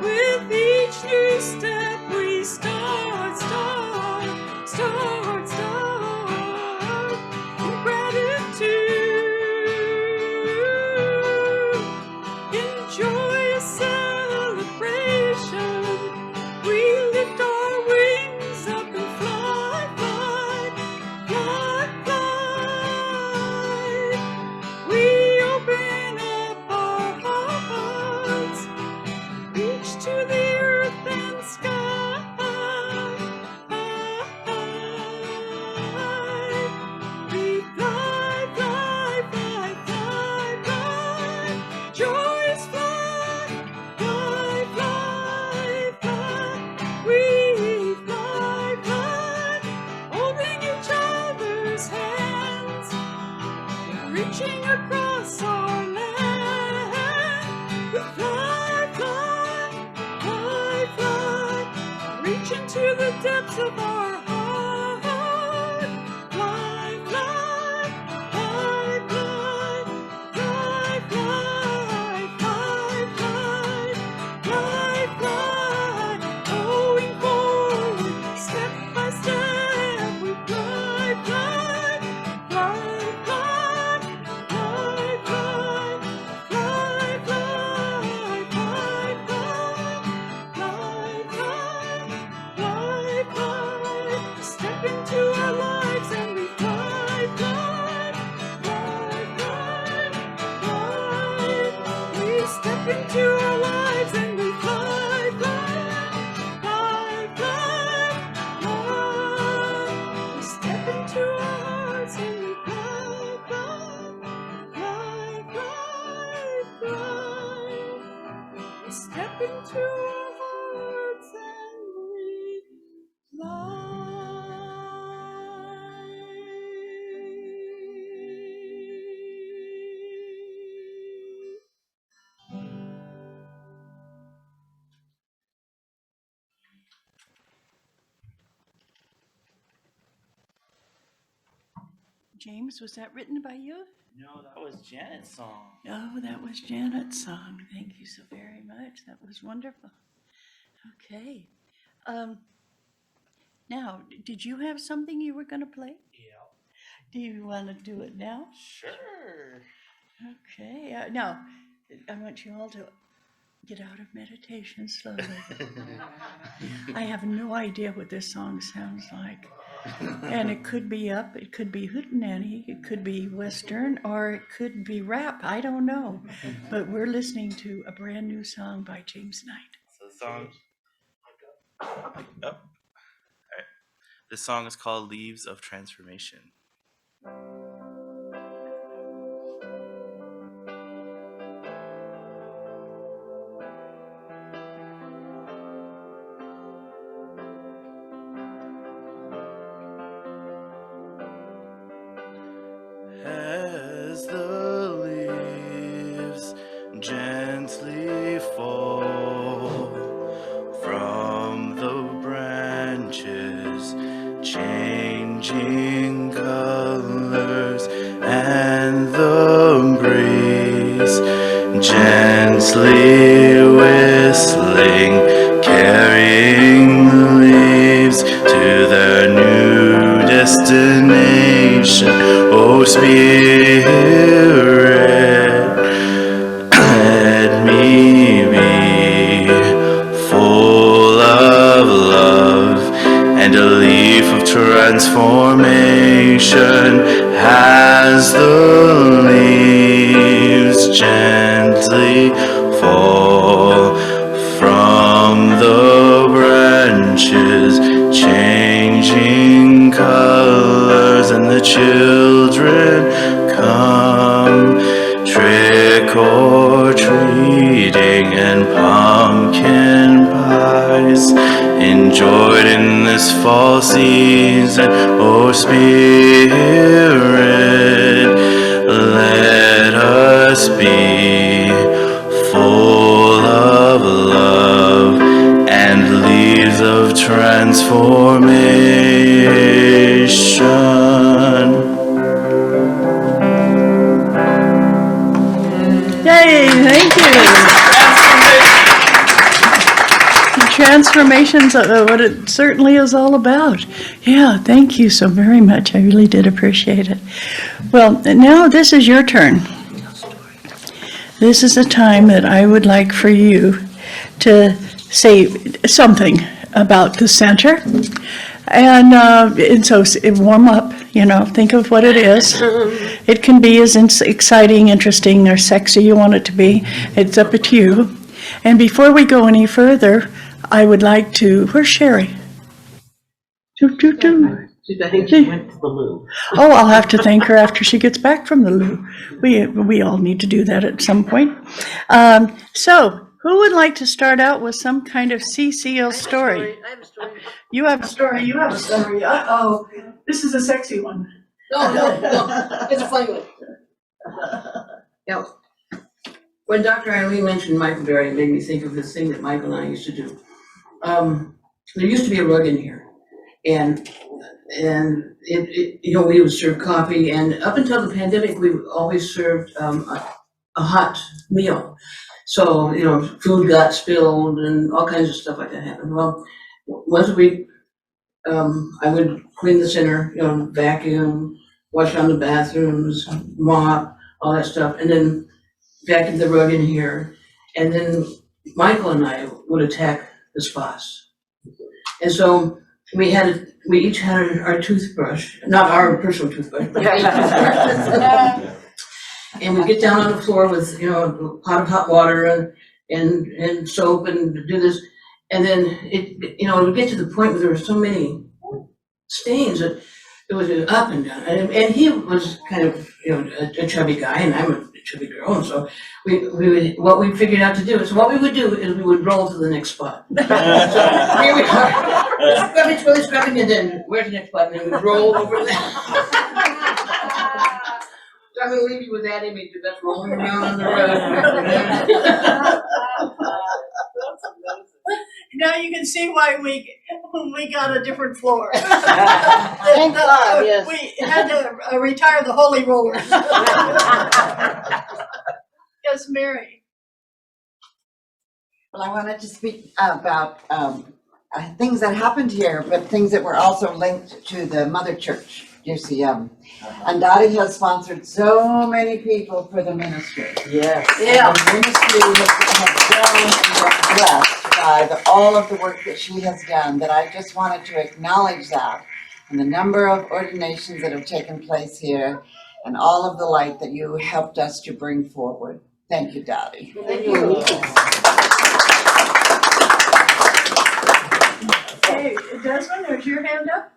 With each new step we start in gratitude, in joyous celebration. We lift our wings up and fly, fly, fly, fly. We open up our hearts, reach to the earth and sky. We fly, fly, fly, fly, fly. Joyous fly, fly, fly, fly. We fly, fly, holding each other's hands, reaching across our land. We fly, fly, fly, fly, reach into the depths of our heart. Fly, fly, fly, fly, fly, fly, fly, fly, fly, fly, going forward, step by step. We fly, fly, fly, fly, fly, fly, fly, fly, fly, fly, fly, step into our lives and we fly, fly, fly, fly, fly. We step into our lives and we fly, fly, fly, fly, fly. We step into our hearts and we fly, fly, fly, fly, fly. We step into our hearts and we fly.
James, was that written by you?
No, that was Janet's song.
Oh, that was Janet's song. Thank you so very much. That was wonderful. Okay. Now, did you have something you were going to play?
Yeah.
Do you want to do it now?
Sure.
Okay. Now, I want you all to get out of meditation slowly. I have no idea what this song sounds like. And it could be up, it could be hootenanny, it could be Western, or it could be rap. I don't know. But we're listening to a brand new song by James Knight.
So the song. Oh. All right. This song is called "Leaves of Transformation." As the leaves gently fall from the branches, changing colors, and the breeze gently whistling, carrying the leaves to their new destination. Oh, Spirit, let me be full of love and a leaf of transformation as the leaves gently fall from the branches, changing colors, and the children come trick-or-treating, and pumpkin pies enjoyed in this fall season. Oh Spirit, let us be full of love and leaves of transformation.
Yay, thank you. Transformation's what it certainly is all about. Yeah, thank you so very much. I really did appreciate it. Well, now this is your turn. This is a time that I would like for you to say something about the center. And so warm up, think of what it is. It can be as exciting, interesting, or sexy you want it to be. It's up to you. And before we go any further, I would like to, where's Sherry?
I think she went to the loo.
Oh, I'll have to thank her after she gets back from the loo. We all need to do that at some point. So, who would like to start out with some kind of CCL story?
I have a story.
You have a story, you have a story. Uh-oh, this is a sexy one.
No, it's a funny one. Yeah. When Dr. Ayleen mentioned Michael Berry, it made me think of this thing that Michael and I used to do. There used to be a rug in here, and it we would serve coffee, and up until the pandemic, we always served a hot meal. So, food got spilled and all kinds of stuff like that happened. Well, once a week, I would clean the center, vacuum, wash down the bathrooms, mop, all that stuff, and then vacuum the rug in here. And then Michael and I would attack the spots. And so we each had our toothbrush, not our personal toothbrush, but and we get down on the floor with, a pot of hot water and soap and do this. And then it would get to the point where there were so many stains that it was up and down. And he was kind of, a chubby guy, and I'm a chubby girl. And so what we figured out to do is what we would do is we would roll to the next spot. So here we are, scrubbing, and then where's the next spot? And then we roll over there. So I'm going to leave you with that image of us rolling around on the road.
Now you can see why we got a different floor.
Thank God, yes.
We had to retire the holy rollers. Yes, Mary.
Well, I wanted to speak about things that happened here, but things that were also linked to the mother church, UCM. And Dottie has sponsored so many people for the ministry.
Yes.
Yeah. The ministry has grown and been blessed by all of the work that she has done, that I just wanted to acknowledge that, and the number of ordinations that have taken place here, and all of the light that you helped us to bring forward. Thank you, Dottie.
Thank you.
Hey, Desmond, there's your hand up?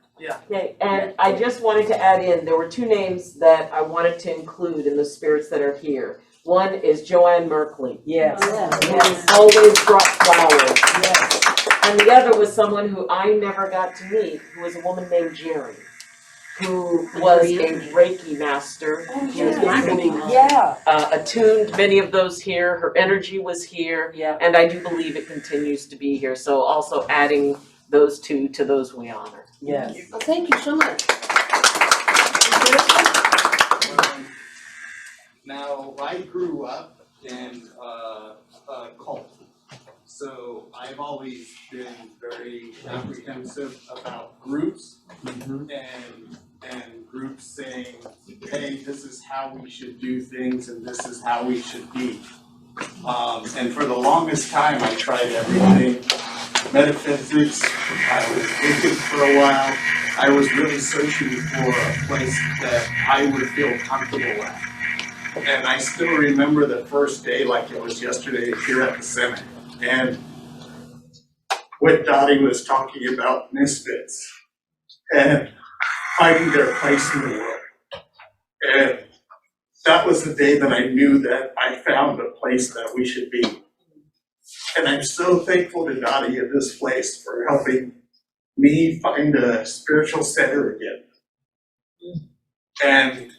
Okay, and I just wanted to add in, there were two names that I wanted to include in the spirits that are here. One is Joanne Merkley. Yes. Yes. Always brought flowers. Yes. And the other was someone who I never got to meet, who was a woman named Jerry, who was a Reiki master. She was attuned many of those here. Her energy was here. Yeah. And I do believe it continues to be here. So also adding those two to those we honor. Yes.
Well, thank you so much.
Now, I grew up in a cult, so I've always been very apprehensive about groups and groups saying, hey, this is how we should do things and this is how we should be. And for the longest time, I tried everything. Metaphysics, I was Wiccan for a while. I was really searching for a place that I would feel comfortable at. And I still remember the first day like it was yesterday here at the Senate. And what Dottie was talking about misfits and finding their place in the world. And that was the day that I knew that I found a place that we should be. And I'm so thankful to Dottie at this place for helping me find a spiritual center again. And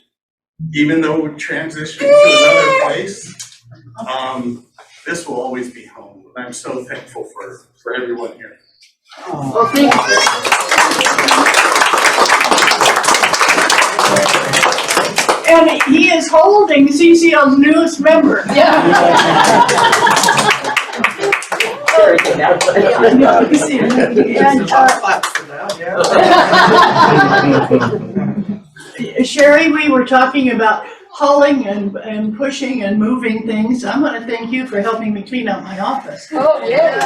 even though we transitioned to another place, this will always be home. And I'm so thankful for everyone here.
Well, thank you.
And he is holding CCL's newest member. And, Sherry, we were talking about hauling and pushing and moving things. I'm going to thank you for helping me clean out my office.
Oh, yeah.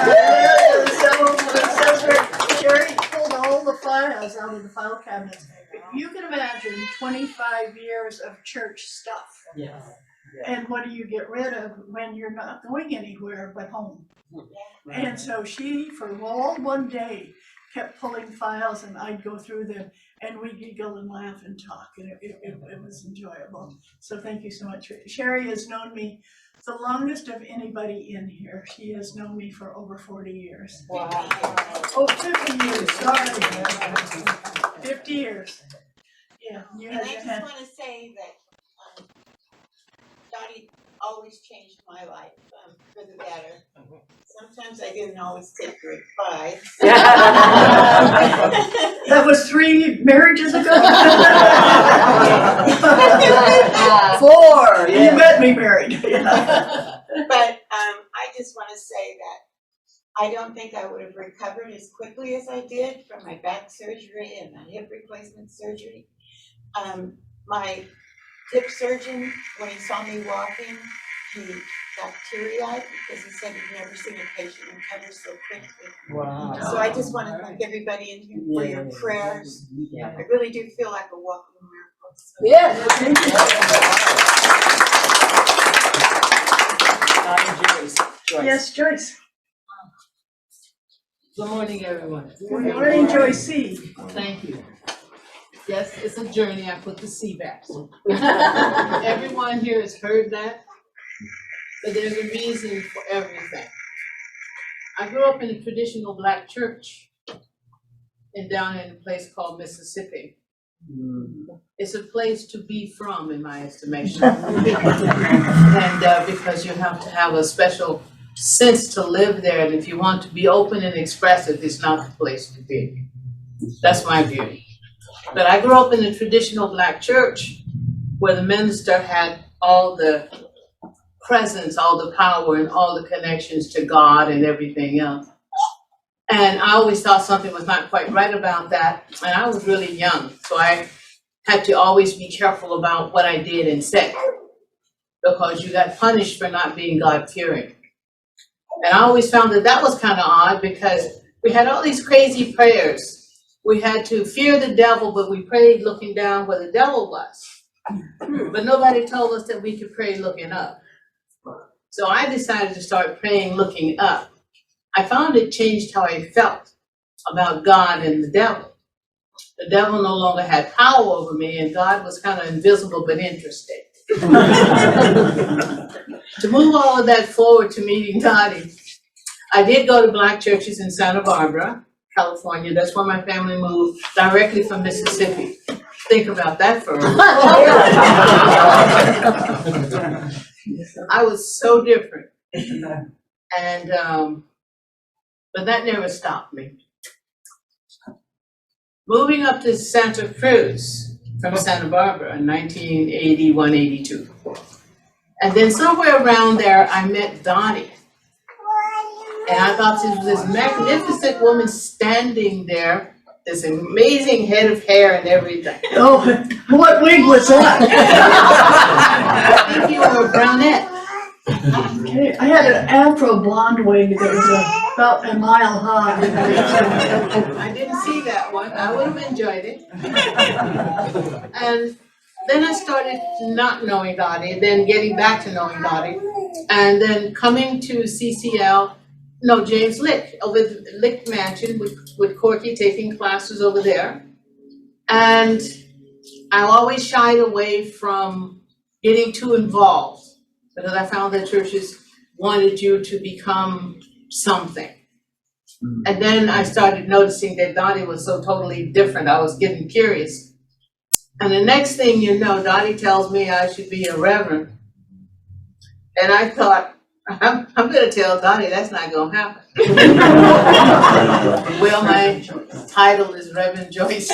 Sherry pulled all the files out of the file cabinets. You can imagine 25 years of church stuff.
Yeah.
And what do you get rid of when you're not going anywhere but home? And so she, for all one day, kept pulling files, and I'd go through them, and we giggle and laugh and talk, and it was enjoyable. So thank you so much. Sherry has known me the longest of anybody in here. She has known me for over 40 years.
Wow.
Oh, 50 years, sorry. 50 years. Yeah. You
And I
had your
just
hand.
want to say that Dottie always changed my life for the better. Sometimes I didn't always take her advice.
That was 3 marriages ago? 4. You met me married.
But I just want to say that I don't think I would have recovered as quickly as I did from my back surgery and my hip replacement surgery. My hip surgeon, when he saw me walking, he got teary-eyed because he said he'd never seen a patient recover so quickly.
Wow.
So I just want to thank everybody in here for your prayers.
Yeah.
I really do feel like a walking miracle. So.
Yes.
Yes, Joyce.
Good morning, everyone.
Good morning, Joyce C.
Thank you. Yes, it's a journey. I put the C back. Everyone here has heard that, but there's a reason for everything. I grew up in a traditional Black church down in a place called Mississippi. It's a place to be from, in my estimation. And because you have to have a special sense to live there, and if you want to be open and expressive, it's not the place to be. That's my view. But I grew up in a traditional Black church where the minister had all the presence, all the power, and all the connections to God and everything else. And I always thought something was not quite right about that. And I was really young, so I had to always be careful about what I did and said, because you got punished for not being God-fearing. And I always found that that was kind of odd, because we had all these crazy prayers. We had to fear the devil, but we prayed looking down where the devil was. But nobody told us that we could pray looking up. So I decided to start praying looking up. I found it changed how I felt about God and the devil. The devil no longer had power over me, and God was kind of invisible but interesting. To move all of that forward to meeting Dottie, I did go to Black churches in Santa Barbara, California. That's where my family moved, directly from Mississippi. Think about that for a minute. I was so different. And, but that never stopped me. Moving up to Santa Cruz from Santa Barbara in 1981, 82. And then somewhere around there, I met Dottie. And I thought this was this magnificent woman standing there, this amazing head of hair and everything.
Oh, what wig was that?
I think you were a brunette.
Okay, I had an afro blonde wig that was about a mile high.
I didn't see that one. I would have enjoyed it. And then I started not knowing Dottie, then getting back to knowing Dottie, and then coming to CCL. No, James Lick, over the Lick Mansion with Corky, taking classes over there. And I always shied away from getting too involved, because I found that churches wanted you to become something. And then I started noticing that Dottie was so totally different. I was getting curious. And the next thing you know, Dottie tells me I should be a reverend. And I thought, I'm gonna tell Dottie that's not gonna happen. Well, my title is Reverend Joyce.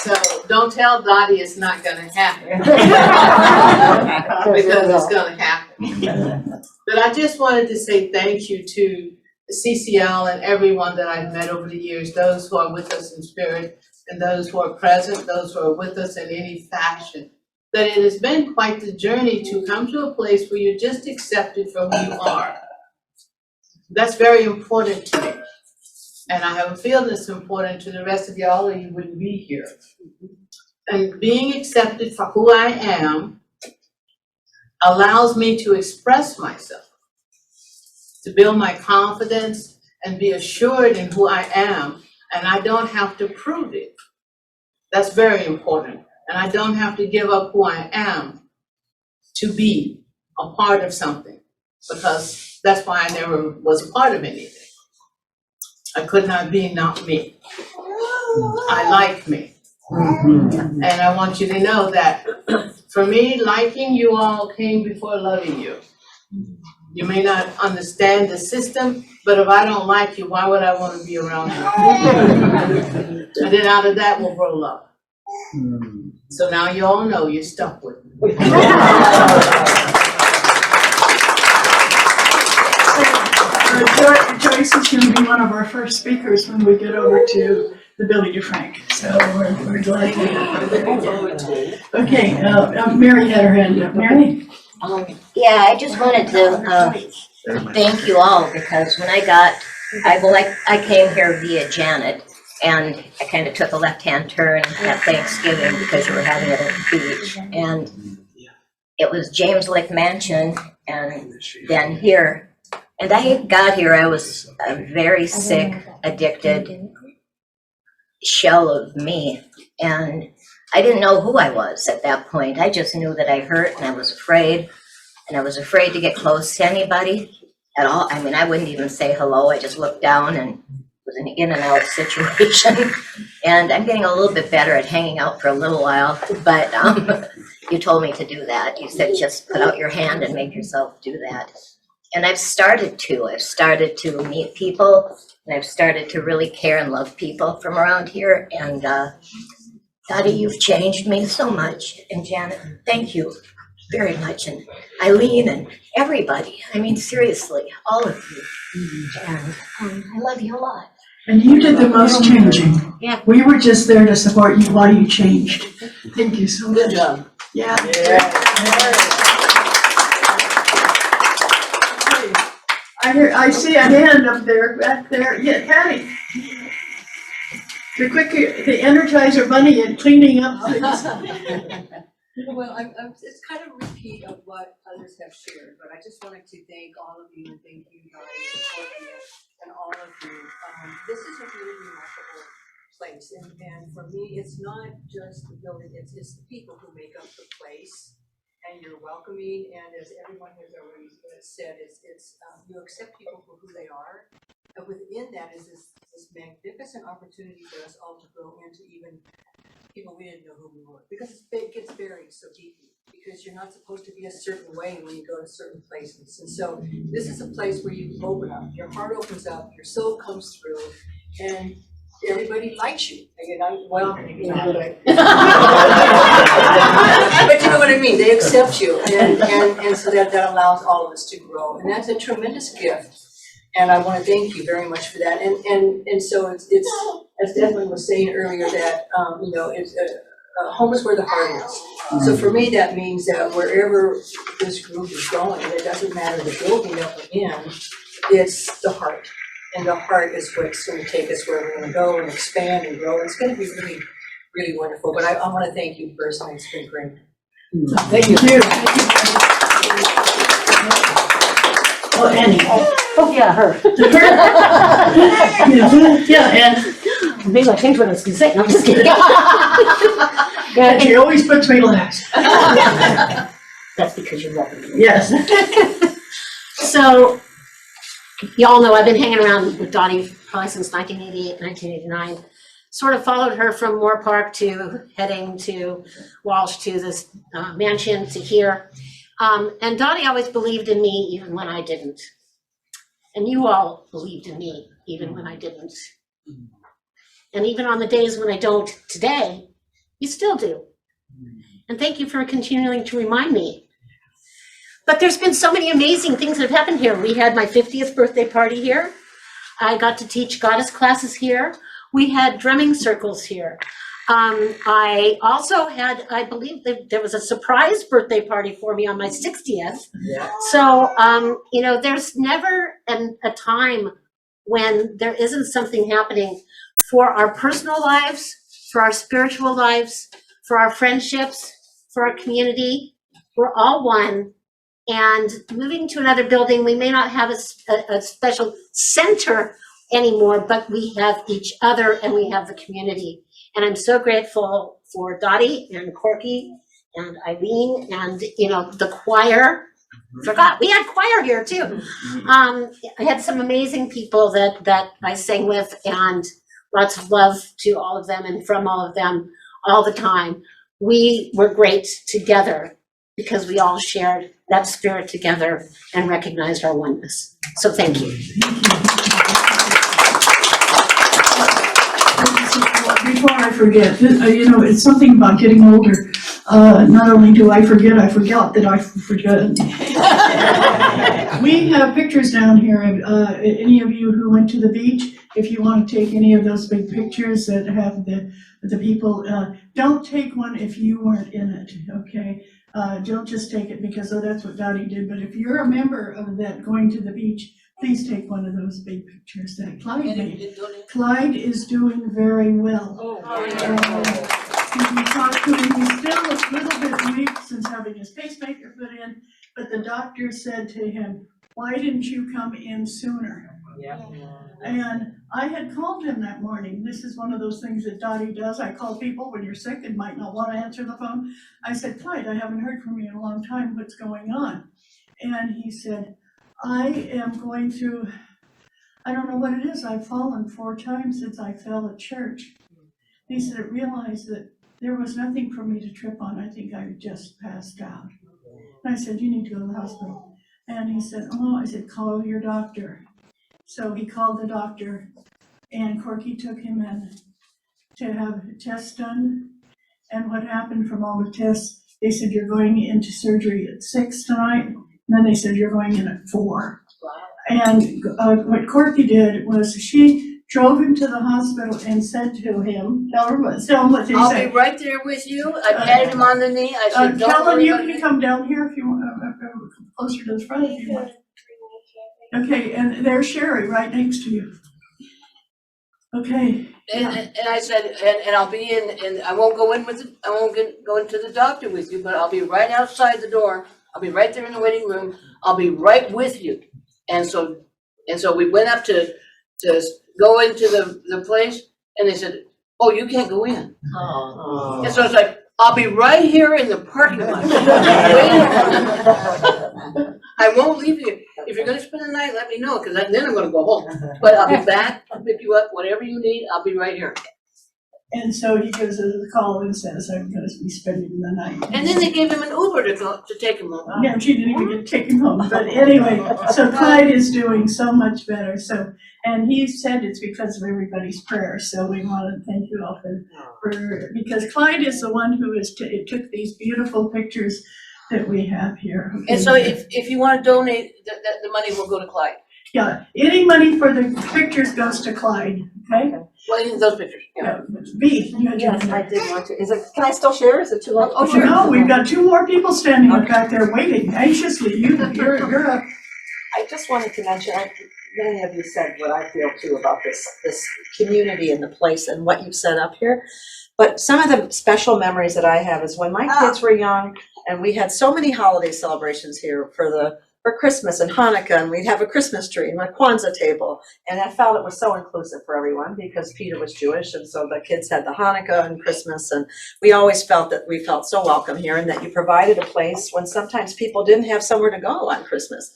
So don't tell Dottie it's not gonna happen. Because it's gonna happen. But I just wanted to say thank you to CCL and everyone that I've met over the years, those who are with us in spirit and those who are present, those who are with us in any fashion. That it has been quite the journey to come to a place where you're just accepted for who you are. That's very important to me. And I have a feeling it's important to the rest of y'all or you wouldn't be here. And being accepted for who I am allows me to express myself, to build my confidence and be assured in who I am, and I don't have to prove it. That's very important. And I don't have to give up who I am to be a part of something, because that's why I never was a part of anything. I could not be not me. I like me. And I want you to know that for me, liking you all came before loving you. You may not understand the system, but if I don't like you, why would I want to be around you? And then out of that will grow love. So now you all know you're stuck with me.
Joyce is going to be one of our first speakers when we get over to the Billy DeFrank. So we're glad to. Okay, Mary had her hand up. Mary?
Yeah, I just wanted to thank you all, because when I came here via Janet, and I kind of took a left-hand turn at Thanksgiving because you were having it at the beach, and it was James Lick Mansion, and then here. And I got here, I was a very sick, addicted shell of me, and I didn't know who I was at that point. I just knew that I hurt, and I was afraid to get close to anybody at all. I mean, I wouldn't even say hello. I just looked down, and it was an in and out situation. And I'm getting a little bit better at hanging out for a little while, but you told me to do that. You said just put out your hand and make yourself do that. And I've started to meet people, and I've started to really care and love people from around here. And Dottie, you've changed me so much. And Janet, thank you very much. And Ayleen and everybody. I mean, seriously, all of you. And I love you a lot.
And you did the most changing.
Yeah.
We were just there to support you while you changed. Thank you so much.
Good job.
Yeah. I see a hand up there, back there. Yeah, Patty. The Energizer Bunny and cleaning up things.
Well, it's kind of a repeat of what others have shared, but I just wanted to thank all of you, and thank you guys, and all of you. This is a really remarkable place, and for me, it's not just the building, it's the people who make up the place, and you're welcoming, and as everyone has already said, it's you accept people for who they are, and within that is this magnificent opportunity for us all to grow into even people we didn't know who we were, because it gets buried so deeply, because you're not supposed to be a certain way when you go to certain places. And so this is a place where you open up, your heart opens up, your soul comes through, and everybody likes you. Well, maybe not, but you know what I mean, they accept you, and so that allows all of us to grow, and that's a tremendous gift. And I want to thank you very much for that. And so it's as Desmond was saying earlier, that it's home is where the heart is. So for me, that means that wherever this group is going, it doesn't matter the building that we're in, it's the heart. And the heart is what's going to take us where we're going to go and expand and grow. It's going to be really, really wonderful. But I want to thank you personally. It's been great.
Thank you. Oh, Annie.
Oh, yeah, her.
Yeah, and
maybe I changed what I was going to say. I'm just kidding.
she always puts me last.
That's because you love them.
Yes.
So, y'all know I've been hanging around with Dottie probably since 1988, 1989. Sort of followed her from Moore Park to heading to Walsh to this mansion to here. And Dottie always believed in me even when I didn't. And you all believed in me even when I didn't. And even on the days when I don't today, you still do. And thank you for continuing to remind me. But there's been so many amazing things that have happened here. We had my 50th birthday party here. I got to teach goddess classes here. We had drumming circles here. I also had, I believe there was a surprise birthday party for me on my 60th.
Yeah.
So, you know, there's never a time when there isn't something happening for our personal lives, for our spiritual lives, for our friendships, for our community. We're all one. And moving to another building, we may not have a special center anymore, but we have each other and we have the community. And I'm so grateful for Dottie and Corky and Ayleen and, you know, the choir. Forgot, we had choir here too. I had some amazing people that I sang with, and lots of love to all of them and from all of them all the time. We were great together because we all shared that spirit together and recognized our oneness. So thank you.
Before I forget, you know, it's something about getting older. Not only do I forget that I forget. We have pictures down here of any of you who went to the beach. If you want to take any of those big pictures that have the people, don't take one if you weren't in it, okay? Don't just take it because, oh, that's what Dottie did. But if you're a member of that going to the beach, please take one of those big pictures that Clyde made. Clyde is doing very well. We talked to him, he's still a little bit weak since having his pacemaker put in, but the doctor said to him, why didn't you come in sooner?
Yeah.
And I had called him that morning. This is one of those things that Dottie does. I call people when you're sick and might not want to answer the phone. I said, Clyde, I haven't heard from you in a long time. What's going on? And he said, I am going through, I don't know what it is. I've fallen 4 times since I fell at church. He said, I realized that there was nothing for me to trip on. I think I just passed out. And I said, you need to go to the hospital. And he said, oh, I said, call your doctor. So he called the doctor, and Corky took him in to have tests done. And what happened from all the tests, they said, you're going into surgery at 6 tonight. And then they said, you're going in at 4. And what Corky did was she drove him to the hospital and said to him, tell him what they
I'll
said.
be right there with you. I patted him on the knee. I said, don't
Tell him
worry
you
about
can
me.
come down here if you want, closer to the front if you want. Okay, and there's Sherry right next to you. Okay.
And I said, and I'll be in, and I won't go in with, I won't go into the doctor with you, but I'll be right outside the door. I'll be right there in the waiting room. I'll be right with you. And so we went up to go into the place, and they said, oh, you can't go in.
Oh.
And so it's like, I'll be right here in the parking lot. I won't leave you. If you're gonna spend the night, let me know, because then I'm gonna go home. But I'll be back, I'll pick you up, whatever you need, I'll be right here.
And so he gives us a call and says, I'm gonna be spending the night.
And then they gave him an Uber to take him home.
Yeah, she didn't even get to take him home, but anyway, so Clyde is doing so much better, so, and he said it's because of everybody's prayers, so we want to thank you all for, because Clyde is the one who took these beautiful pictures that we have here.
And so if you wanna donate, the money will go to Clyde.
Yeah, any money for the pictures goes to Clyde, okay?
What is those pictures?
B, you had your
Yes, I did want to. Is it, can I still share? Is it too late?
Oh, sure. No, we've got 2 more people standing back there waiting anxiously. You're up.
I just wanted to mention, many of you said what I feel too about this community and the place and what you've set up here. But some of the special memories that I have is when my kids were young, and we had so many holiday celebrations here for for Christmas and Hanukkah, and we'd have a Christmas tree and a Kwanzaa table. And I felt it was so inclusive for everyone because Peter was Jewish, and so the kids had the Hanukkah and Christmas, and we always felt that we felt so welcome here and that you provided a place when sometimes people didn't have somewhere to go on Christmas.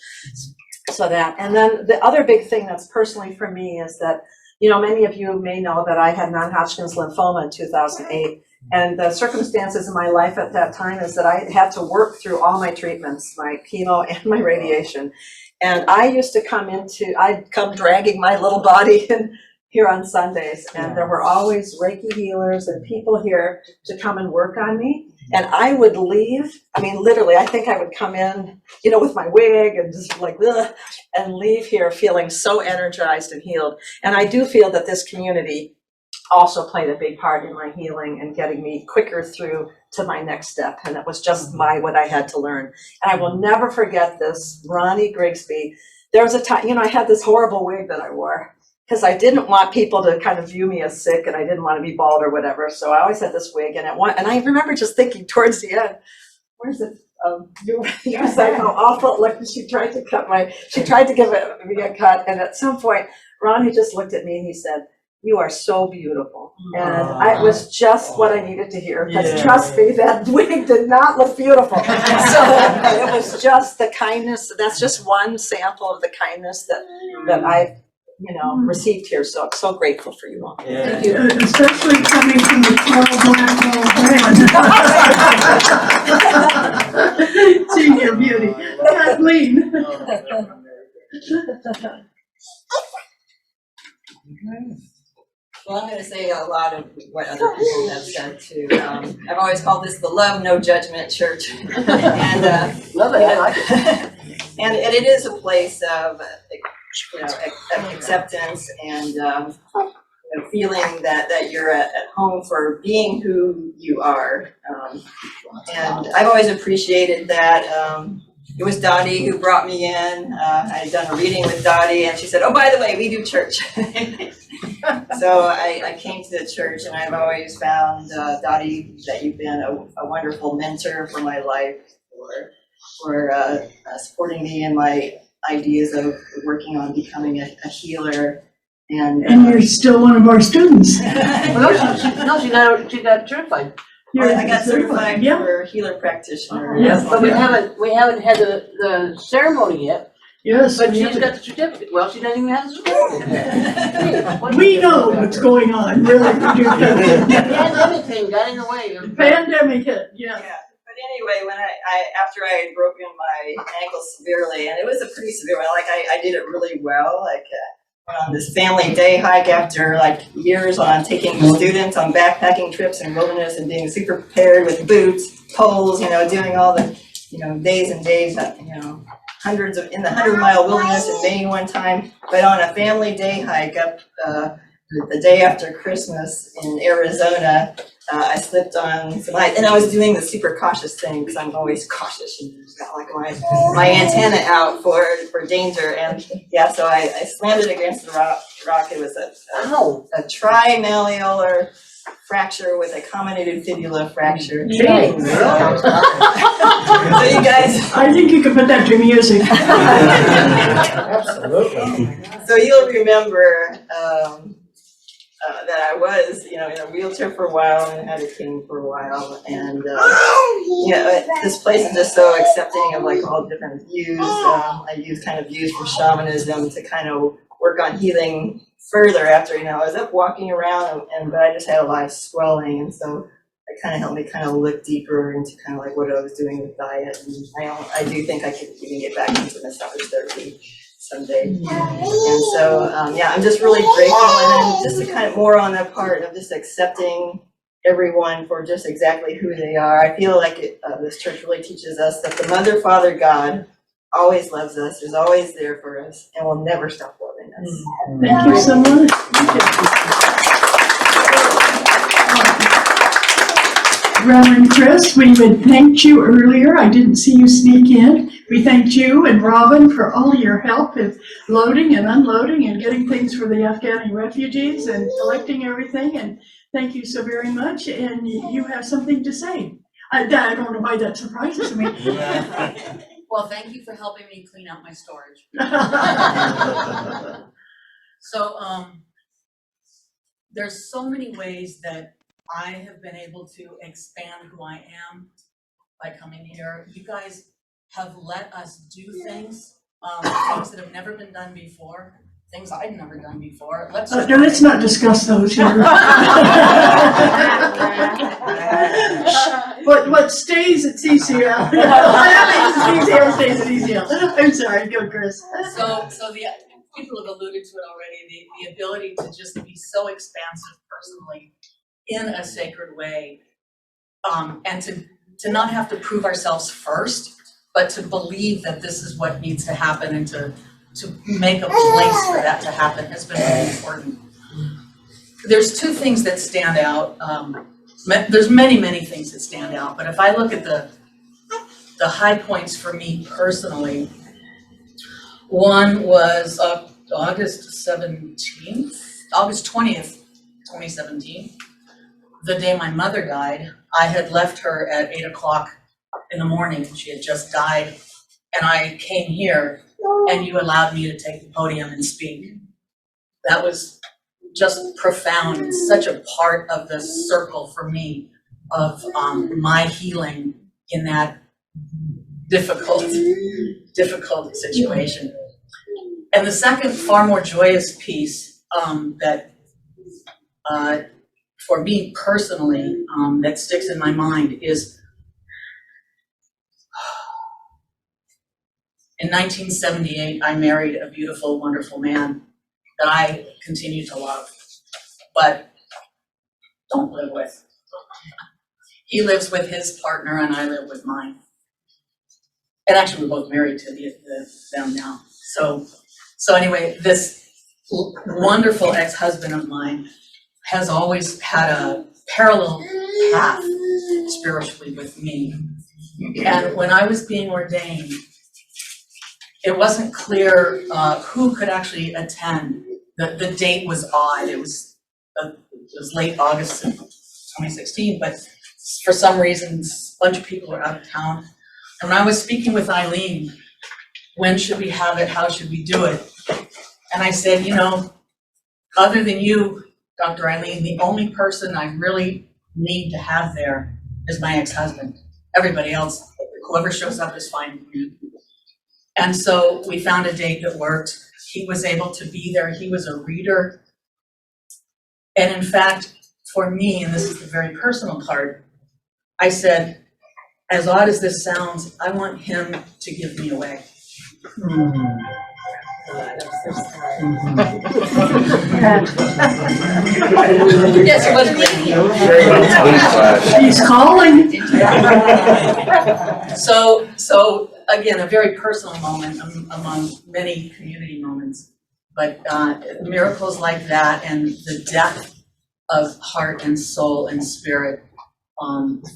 So that, and then the other big thing that's personally for me is that, you know, many of you may know that I had non-Hodgkin's lymphoma in 2008. And the circumstances in my life at that time is that I had to work through all my treatments, my chemo and my radiation. And I used to I'd come dragging my little body in here on Sundays. And there were always Reiki healers and people here to come and work on me. And I would leave, I mean, literally, I think I would come in, you know, with my wig and just like, ugh, and leave here feeling so energized and healed. And I do feel that this community also played a big part in my healing and getting me quicker through to my next step. And it was just what I had to learn. And I will never forget this, Ronnie Grigsby. There was a time, you know, I had this horrible wig that I wore because I didn't want people to kind of view me as sick and I didn't want to be bald or whatever. So I always had this wig and I remember just thinking towards the end, where's it? You said how awful, like she tried to give me a cut. And at some point, Ronnie just looked at me and he said, "You are so beautiful." And it was just what I needed to hear. Because trust me, that wig did not look beautiful. So it was just the kindness. That's just one sample of the kindness that I've, you know, received here. So I'm so grateful for you all. Thank you.
Especially coming from the tall black brand. Senior beauty. Kathleen.
Well, I'm going to say a lot of what other people have said too. I've always called this the Love No Judgment Church, and
love it. I like it.
And it is a place of, you know, acceptance and you know, feeling that you're at home for being who you are. And I've always appreciated that. It was Dottie who brought me in. I had done a reading with Dottie, and she said, "Oh, by the way, we do church." So I came to the church, and I've always found, Dottie, that you've been a wonderful mentor for my life, for supporting me in my ideas of working on becoming a healer. And
you're still one of our students.
She got certified.
I got certified for healer practitioner.
Yes, but we haven't had the ceremony yet.
Yes,
but she's got the certificate. Well, she doesn't even have the certificate.
We know what's going on, really.
The pandemic thing got in the way.
The pandemic hit, yeah.
But anyway, when after I had broken my ankle severely, and it was a pretty severe one, like I did it really well. Like went on this family day hike after like years on taking students on backpacking trips in wilderness and being super prepared with boots, poles, you know, doing all the, you know, days and days, you know, hundreds of in the 100-mile wilderness in Maine one time, but on a family day hike up the day after Christmas in Arizona, I slipped on some ice, and I was doing the super cautious thing because I'm always cautious and just got like my antenna out for danger, and yeah, so I slammed it against the rock. It was a trimalleolar fracture with a comminuted fibula fracture. So you guys,
I think you can put that to music.
Absolutely. So you'll remember that I was, you know, in a wheelchair for a while and had a cane for a while, and yeah, this place is just so accepting of like all different views. I use kind of views from shamanism to kind of work on healing further after, you know, I was up walking around but I just had a lot of swelling, and so it kind of helped me kind of look deeper into kind of like what I was doing with diet, and I do think I could even get back into massage therapy someday. And so yeah, I'm just really grateful, and then just to kind of more on that part of just accepting everyone for just exactly who they are. I feel like this church really teaches us that the Mother, Father, God always loves us, is always there for us, and will never stop loving us.
Thank you so much. Reverend Chris, we had thanked you earlier. I didn't see you sneak in. We thanked you and Robin for all your help with loading and unloading and getting things for the Afghani refugees and collecting everything. And thank you so very much. And you have something to say. I don't know why that surprises me.
Well, thank you for helping me clean out my storage. So, there's so many ways that I have been able to expand who I am by coming here. You guys have let us do things, things that have never been done before, things I'd never done before. Let's
not discuss those here. What stays at CCL. CCL stays at CCL. I'm sorry, go Chris.
So the people have alluded to it already, the ability to just be so expansive personally in a sacred way, and to not have to prove ourselves first, but to believe that this is what needs to happen, and to make a place for that to happen has been really important. There's two things that stand out. There's many things that stand out, but if I look at the high points for me personally, one was August 20th, 2017, the day my mother died. I had left her at 8 o'clock in the morning. She had just died, and I came here, and you allowed me to take the podium and speak. That was just profound and such a part of the circle for me of my healing in that difficult situation. And the second, far more joyous piece that for me personally that sticks in my mind is in 1978, I married a beautiful, wonderful man that I continue to love, but don't live with. He lives with his partner and I live with mine. And actually, we're both married to them now. So anyway, this wonderful ex-husband of mine has always had a parallel path spiritually with me. And when I was being ordained, it wasn't clear who could actually attend. The date was odd. It was late August of 2016, but for some reasons, a bunch of people were out of town. And when I was speaking with Ayleen, when should we have it? How should we do it? And I said, you know, other than you, Dr. Ayleen, the only person I really need to have there is my ex-husband. Everybody else, whoever shows up is fine with me. And so we found a date that worked. He was able to be there. He was a reader. And in fact, for me, and this is the very personal part, I said, as odd as this sounds, I want him to give me away. Yes, it was great.
He's calling.
So again, a very personal moment among many community moments, but miracles like that and the depth of heart and soul and spirit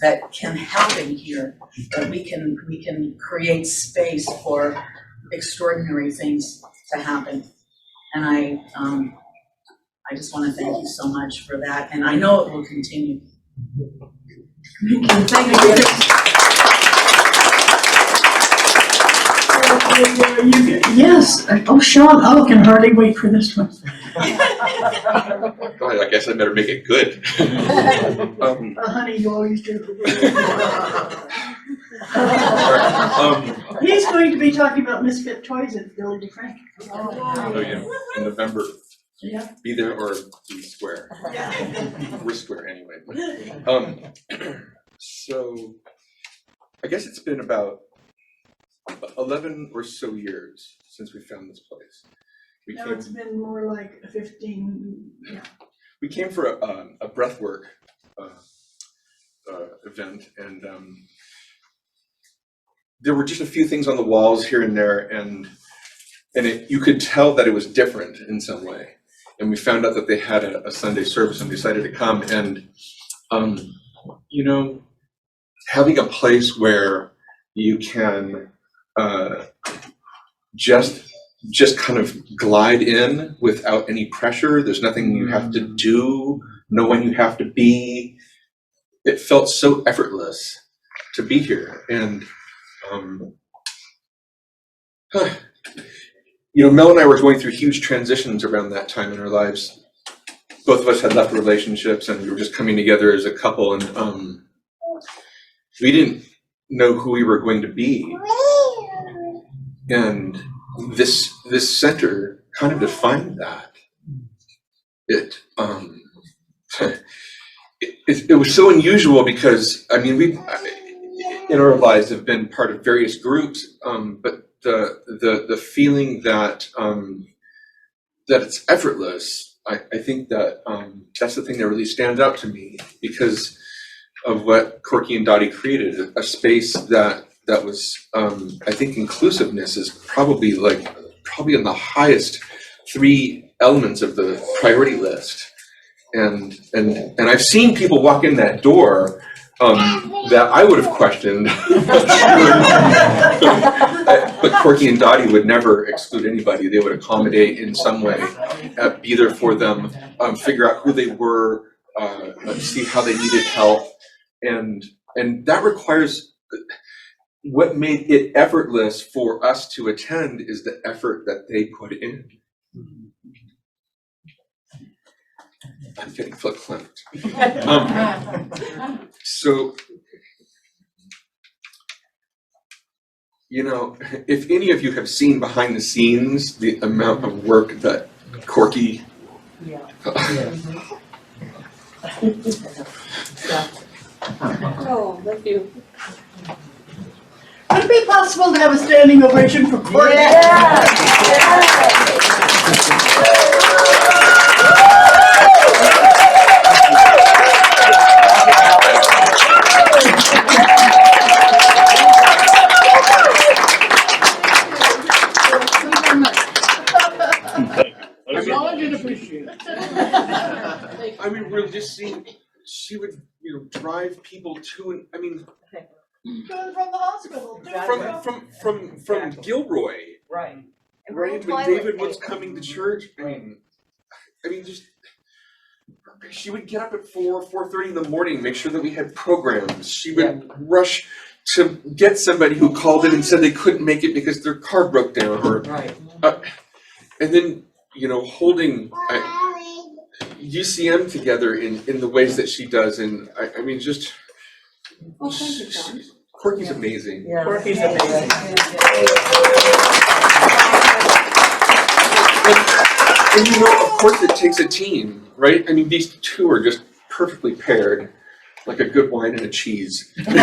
that can happen here, that we can create space for extraordinary things to happen. And I just want to thank you so much for that, and I know it will continue.
Thank you. Yes. Oh, Sean. Oh, can hardly wait for this one.
I guess I better make it good.
Honey, you always do. He's going to be talking about misfit toys at Billy DeFrank.
Oh yeah, in November.
Yeah.
Be there or be square. We're square anyway. So I guess it's been about 11 or so years since we found this place.
No, it's been more like 15. Yeah.
We came for a breathwork event, and there were just a few things on the walls here and there, and you could tell that it was different in some way. And we found out that they had a Sunday service and decided to come. And you know, having a place where you can just kind of glide in without any pressure. There's nothing you have to do, no one you have to be. It felt so effortless to be here. And you know, Mel and I were going through huge transitions around that time in our lives. Both of us had left relationships and we were just coming together as a couple, and we didn't know who we were going to be. And this center kind of defined that. It was so unusual because, I mean, we in our lives have been part of various groups, but the feeling that that it's effortless, I think that that's the thing that really stands out to me, because of what Corky and Dottie created, a space that was, I think inclusiveness is probably in the highest 3 elements of the priority list. And I've seen people walk in that door that I would have questioned. But Corky and Dottie would never exclude anybody. They would accommodate in some way, be there for them, figure out who they were, see how they needed help. And that requires, what made it effortless for us to attend is the effort that they put in. I'm getting flip-clamped. So, you know, if any of you have seen behind the scenes the amount of work that Corky
Oh, thank you.
Would it be possible to have a standing ovation for Corry? Acknowledge and appreciate it.
I mean, really just seeing, she would, you know, drive people to, and I mean,
Going from the hospital.
from Gilroy.
Right.
Right, when David was coming to church, I mean, just, she would get up at 4:30 in the morning, make sure that we had programs. She would rush to get somebody who called in and said they couldn't make it because their car broke down, or, and then, you know, holding UCM together in the ways that she does, and I mean, just,
Well, thank you, John.
Corky's amazing.
Yeah. Corky's amazing.
And you know, of course it takes a team, right? I mean, these two are just perfectly paired, like a good wine and a cheese.
She can't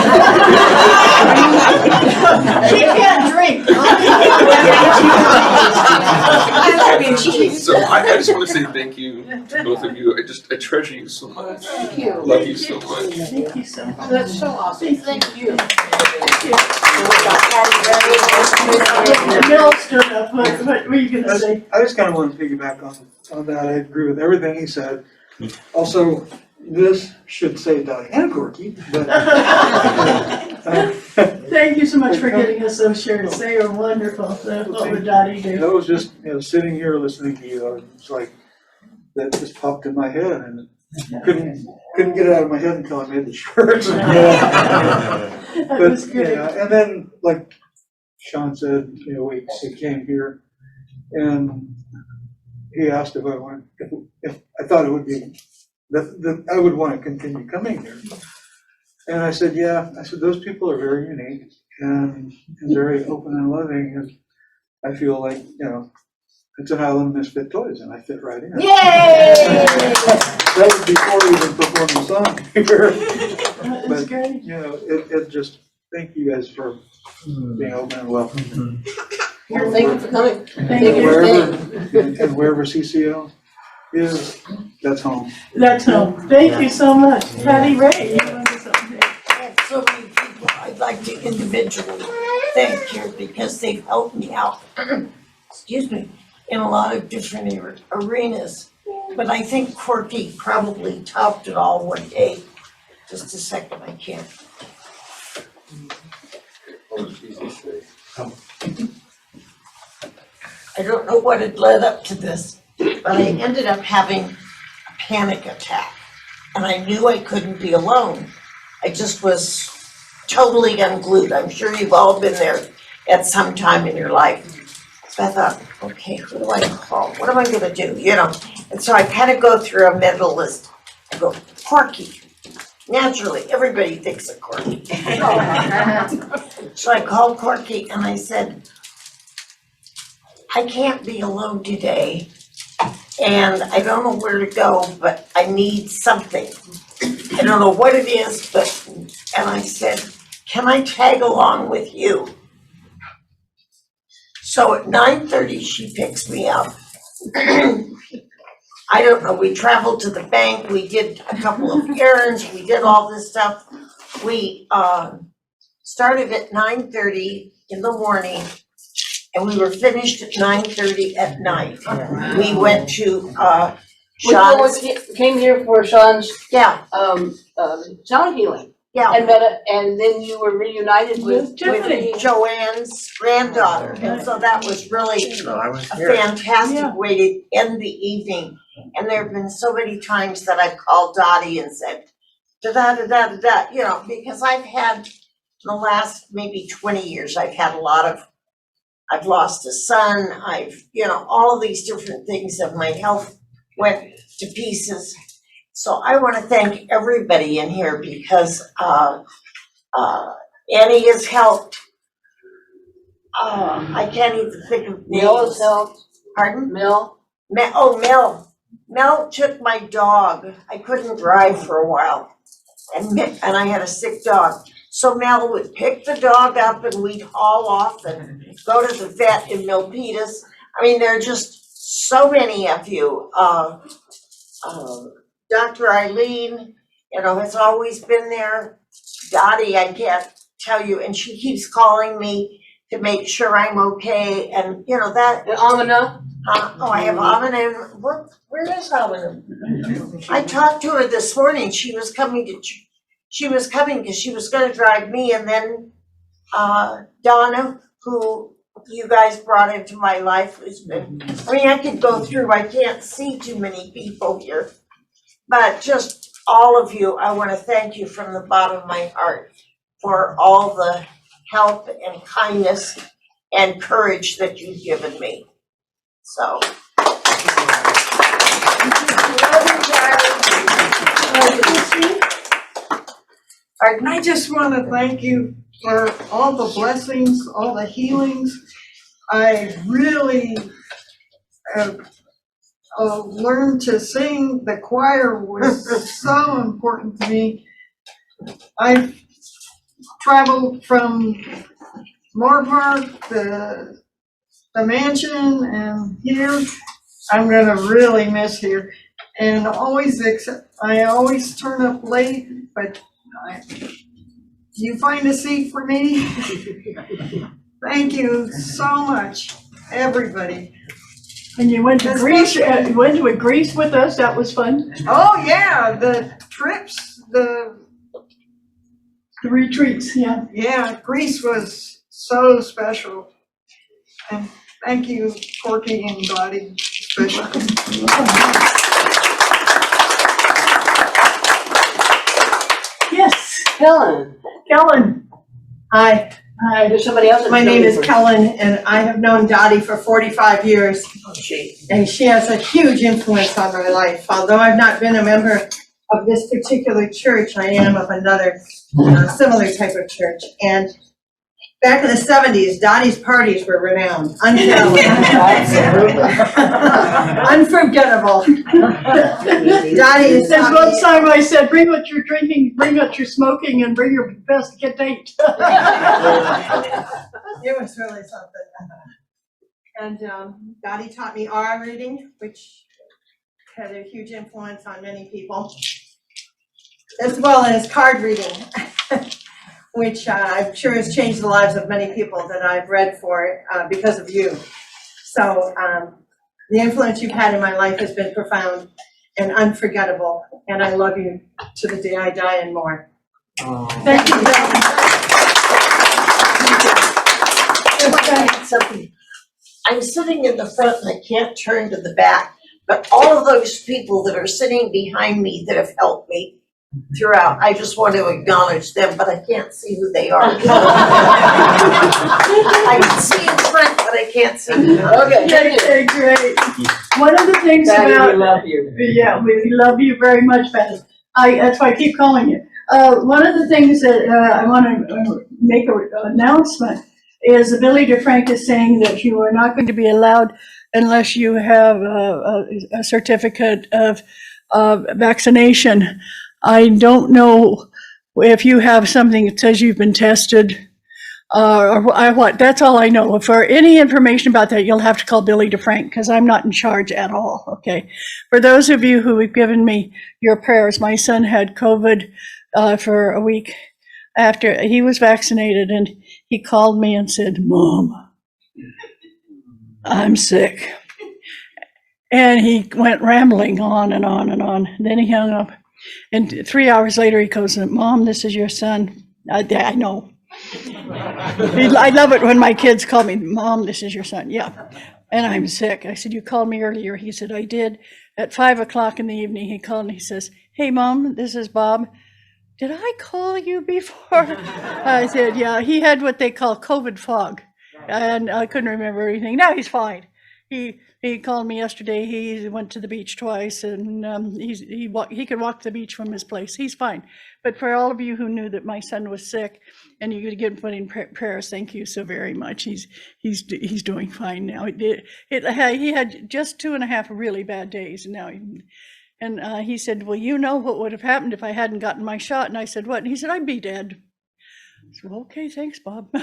drink.
So I just want to say thank you to both of you. I treasure you so much.
Thank you.
Love you so much.
Thank you so much.
That's so awesome. Thank you.
Bill stood up. What were you gonna say?
I just kind of want to piggyback on that. I agree with everything he said. Also, this should say Dottie and Corky, but
Thank you so much for getting us those shirts. They are wonderful. What would Dottie do?
I was just, you know, sitting here listening to you. It's like that just popped in my head, and couldn't get it out of my head until I made the shirt.
That was great.
Yeah, and then like Sean said, you know, he came here and he asked if I wanted, if I thought it would be that I would want to continue coming here. And I said, yeah. I said, those people are very unique and very open and loving, and I feel like, you know, it's an island of misfit toys, and I fit right in.
Yay!
That was before we even performed the song here.
That's
But,
great.
you know, it just, thank you guys for being open and welcoming.
Well, thank you for coming.
Thank you.
And wherever CCL is, that's home.
That's home. Thank you so much. Patty Ray, you want to say something?
So many people I'd like to individually thank here because they've helped me out, excuse me, in a lot of different arenas. But I think Corky probably topped it all one day. Just a second, I can't. I don't know what had led up to this, but I ended up having a panic attack. And I knew I couldn't be alone. I just was totally unglued. I'm sure you've all been there at some time in your life.
I thought, okay, who do I call? What am I gonna do, you know? And so I kind of go through a mental list. I go, Corky. Naturally, everybody thinks of Corky. So I called Corky and I said, I can't be alone today. And I don't know where to go, but I need something. I don't know what it is, but, and I said, can I tag along with you? So at 9:30, she picks me up. I don't know, we traveled to the bank, we did a couple of errands, we did all this stuff. We started at 9:30 in the morning and we were finished at 9:30 at night. We went to Sean's.
Came here for Sean's,
Yeah,
sound healing.
yeah.
And then you were reunited with
Joanne's granddaughter, and so that was really a fantastic way to end the evening. And there have been so many times that I've called Dottie and said, da-da-da-da-da-da, you know, because I've had, in the last maybe 20 years, I've lost a son, you know, all of these different things, and my health went to pieces. So I want to thank everybody in here because Annie has helped. I can't even think of names.
Mel has helped.
Pardon?
Mel.
Mel. Mel took my dog. I couldn't drive for a while, and I had a sick dog. So Mel would pick the dog up and we'd haul off and go to the vet in Milpitas. I mean, there are just so many of you. Dr. Ayleen, you know, has always been there. Dottie, I can't tell you, and she keeps calling me to make sure I'm okay, and you know that.
And Amina?
Oh, I have Amina. Where is Amina? I talked to her this morning. She was coming because she was going to drive me, and then Donna, who you guys brought into my life, has been. I mean, I could go through. I can't see too many people here. But just all of you, I want to thank you from the bottom of my heart for all the help and kindness and courage that you've given me. So.
I just want to thank you for all the blessings, all the healings. I really learned to sing. The choir was so important to me. I've traveled from Moorpark, the mansion, and here. I'm gonna really miss here. And I always turn up late, but you find a seat for me? Thank you so much, everybody.
And you went to Greece, Greece with us, that was fun.
Oh, yeah, the trips, the
retreats, yeah.
Yeah, Greece was so special. And thank you, Corky and Dottie, especially.
Yes.
Kellen.
Hi.
Hi. There's somebody else.
My name is Kellen, and I have known Dottie for 45 years. And she has a huge influence on my life. Although I've not been a member of this particular church, I am of another similar type of church. And back in the 70s, Dottie's parties were renowned, unforgettable. Dottie is.
And one time I said, bring what you're drinking, bring what you're smoking, and bring your best date.
It was really something. And Dottie taught me aura reading, which had a huge influence on many people, as well as card reading, which I'm sure has changed the lives of many people that I've read for because of you. So the influence you've had in my life has been profound and unforgettable, and I love you to the day I die and more. Thank you.
Something. I'm sitting in the front and I can't turn to the back, but all of those people that are sitting behind me that have helped me throughout, I just want to acknowledge them, but I can't see who they are. I can see in front
but I can't see.
Okay, great. One of the things
Patty,
about.
we love you.
Yeah, we love you very much, Patty. That's why I keep calling you. One of the things that I want to make an announcement is Billy DeFrank is saying that you are not going to be allowed unless you have a certificate of vaccination. I don't know if you have something that says you've been tested or what. That's all I know. For any information about that, you'll have to call Billy DeFrank because I'm not in charge at all, okay? For those of you who have given me your prayers, my son had COVID for a week after he was vaccinated, and he called me and said, "Mom, I'm sick." And he went rambling on and on and on. Then he hung up. And 3 hours later, he goes, "Mom, this is your son." I know. I love it when my kids call me, "Mom, this is your son." Yeah. And I'm sick. I said, "You called me earlier." He said, "I did." At 5:00 in the evening, he called and he says, "Hey, Mom, this is Bob. Did I call you before?" I said, "Yeah." He had what they call COVID fog. And I couldn't remember anything. Now he's fine. He called me yesterday. He went to the beach twice, and he could walk to the beach from his place. He's fine. But for all of you who knew that my son was sick, and you could get put in prayers, thank you so very much. He's doing fine now. He had just 2.5 really bad days now. And he said, "Well, you know what would have happened if I hadn't gotten my shot." And I said, "What?" And he said, "I'd be dead." I said, "Okay, thanks, Bob."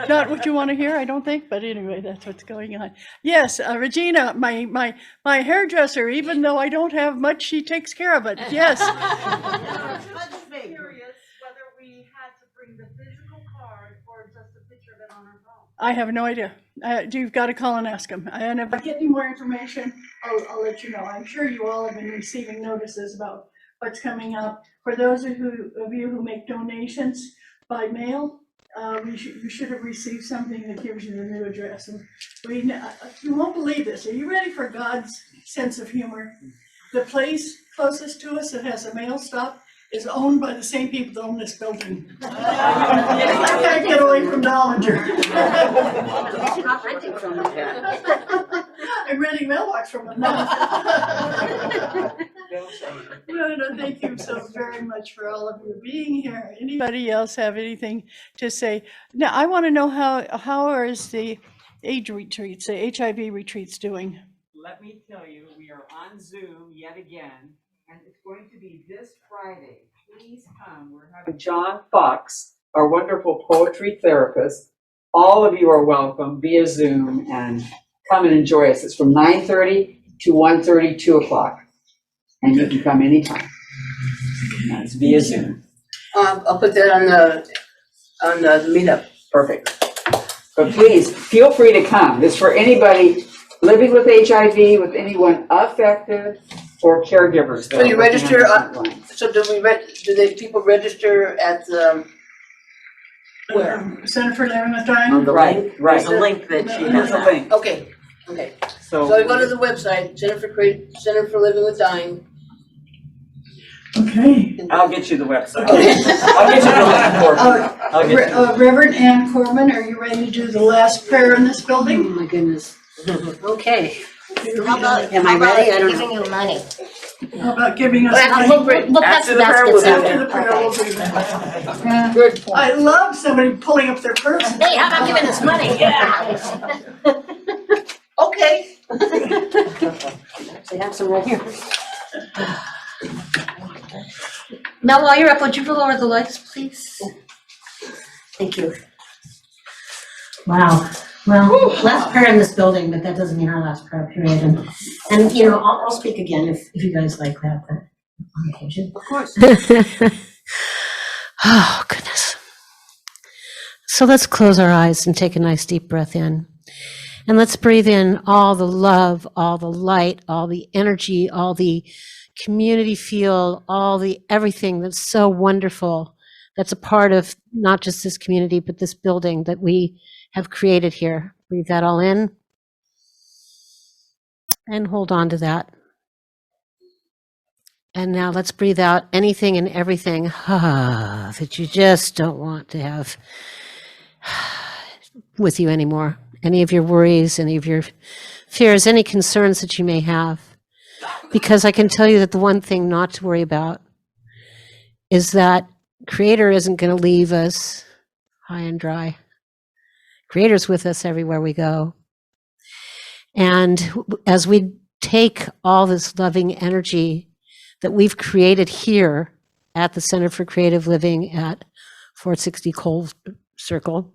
Not what you want to hear, I don't think, but anyway, that's what's going on. Yes, Regina, my hairdresser, even though I don't have much, she takes care of it. Yes.
I was curious whether we had to bring the physical card or just a picture of it on our phone.
I have no idea. You've got to call and ask him. And if I get any more information, I'll let you know. I'm sure you all have been receiving notices about what's coming up. For those of you who make donations by mail, you should have received something that gives you the new address. And you won't believe this. Are you ready for God's sense of humor? The place closest to us that has a mail stop is owned by the same people that own this building. I can't get away from Dollinger. I'm renting mailbox from them now. Thank you so very much for all of you being here. Anybody else have anything to say? Now, I want to know how is the AIDS retreats, the HIV retreats doing?
Let me tell you, we are on Zoom yet again, and it's going to be this Friday. Please come. We're having John Fox, our wonderful poetry therapist. All of you are welcome via Zoom, and come and enjoy us. It's from 9:30 to 1:30, 2:00. And you can come anytime. And it's via Zoom.
I'll put that on the meetup.
Perfect. But please, feel free to come. This is for anybody living with HIV, with anyone affected, or caregivers.
So you register, so do people register at the, where?
Center for Living with Dying?
On the right.
There's a link that she has.
There's a link.
Okay. So I go to the website, Center for Living with Dying.
Okay.
I'll get you the website. I'll get you the link, Corbin. I'll get you.
Reverend Ann Corbin, are you ready to do the last prayer in this building?
Oh, my goodness. Okay.
How about,
Am I ready? I don't
giving you money?
How about giving us
We'll pass the baskets out.
After the prayer, we'll do that.
Good point.
I love somebody pulling up their purse.
Hey, how about giving us money? Yeah.
Okay.
Actually have some right here. Now, while you're up, would you lower the lights, please? Thank you. Wow. Well, last prayer in this building, but that doesn't mean our last prayer period. And you know, I'll speak again if you guys like that. But on occasion.
Of course.
Oh, goodness. So let's close our eyes and take a nice deep breath in. And let's breathe in all the love, all the light, all the energy, all the community feel, all the everything that's so wonderful, that's a part of not just this community, but this building that we have created here. Breathe that all in and hold on to that. And now let's breathe out anything and everything that you just don't want to have with you anymore. any of your worries, any of your fears, any concerns that you may have. Because I can tell you that the one thing not to worry about is that Creator isn't going to leave us high and dry. Creator's with us everywhere we go. And as we take all this loving energy that we've created here at the Center for Creative Living at 460 Koll Circle,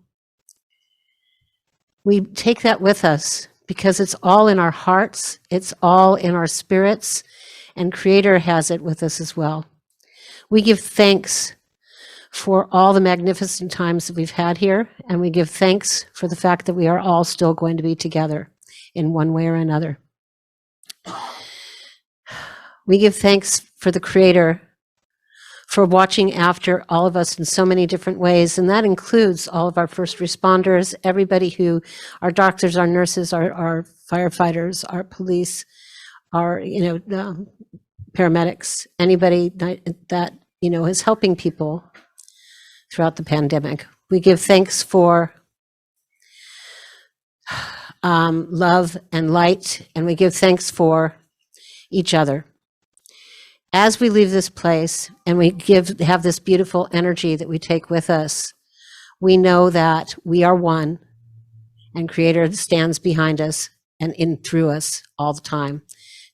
we take that with us because it's all in our hearts, it's all in our spirits, and Creator has it with us as well. We give thanks for all the magnificent times that we've had here, and we give thanks for the fact that we are all still going to be together in one way or another. We give thanks for the Creator for watching after all of us in so many different ways, and that includes all of our first responders, everybody who, our doctors, our nurses, our firefighters, our police, our paramedics, anybody that is helping people throughout the pandemic. We give thanks for love and light, and we give thanks for each other. As we leave this place and we have this beautiful energy that we take with us, we know that we are one, and Creator stands behind us and in through us all the time,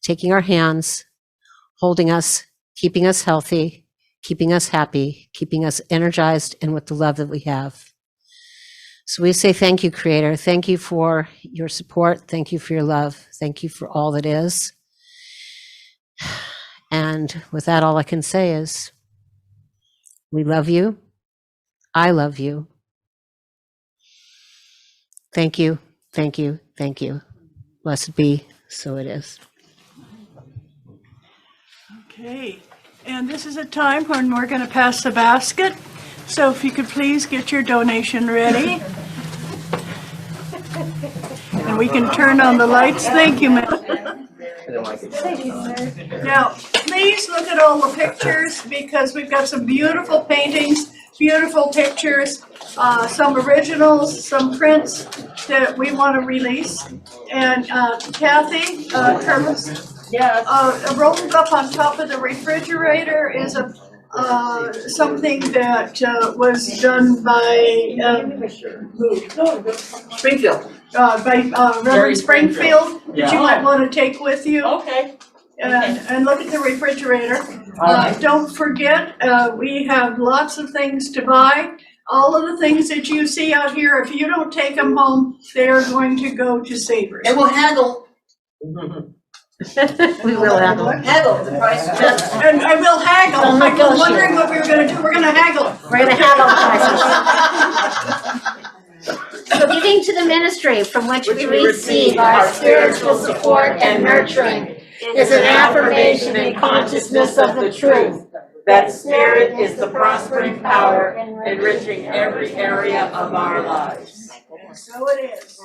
taking our hands, holding us, keeping us healthy, keeping us happy, keeping us energized and with the love that we have. So we say thank you, Creator. Thank you for your support. Thank you for your love. Thank you for all that is. And with that, all I can say is, we love you. I love you. Thank you, thank you, thank you. Blessed be, so it is.
Okay, and this is a time when we're going to pass the basket. So if you could please get your donation ready. And we can turn on the lights. Thank you, ma'am. Now, please look at all the pictures because we've got some beautiful paintings, beautiful pictures, some originals, some prints that we want to release. And Kathy, rolled up on top of the refrigerator is something that was done by
Springfield.
By Reverend Springfield, that you might want to take with you.
Okay.
And look at the refrigerator. Don't forget, we have lots of things to buy. All of the things that you see out here, if you don't take them home, they're going to go to Savers.
And we'll haggle.
We will haggle.
Haggle, the price is just.
And I will haggle. I was wondering what we were going to do. We're going to haggle.
We're going to haggle prices. So giving to the ministry from which we receive our spiritual support and nurturing is an affirmation and consciousness of the truth.
That Spirit is the prospering power, enriching every area of our lives.
So it is.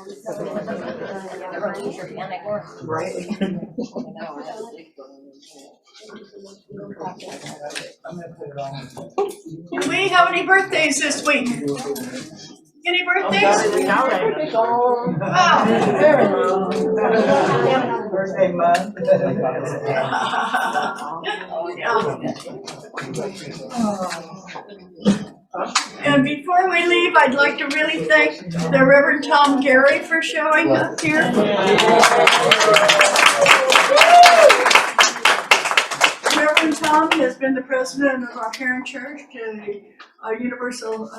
Do we have any birthdays this week? Any birthdays? Wow.
Birthday month.
And before we leave, I'd like to really thank the Reverend Tom Gary for showing up here. Reverend Tom has been the president of our parent church, Universal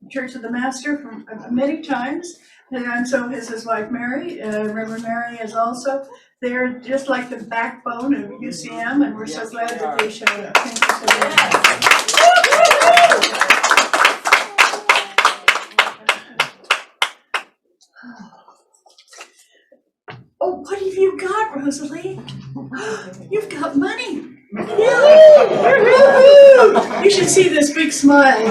Church of the Master, for many times. And so is his wife Mary. Reverend Mary is also there, just like the backbone of UCM, and we're so glad that they showed up. Thank you so much. Oh, what have you got, Rosalie? You've got money. You should see this big smile.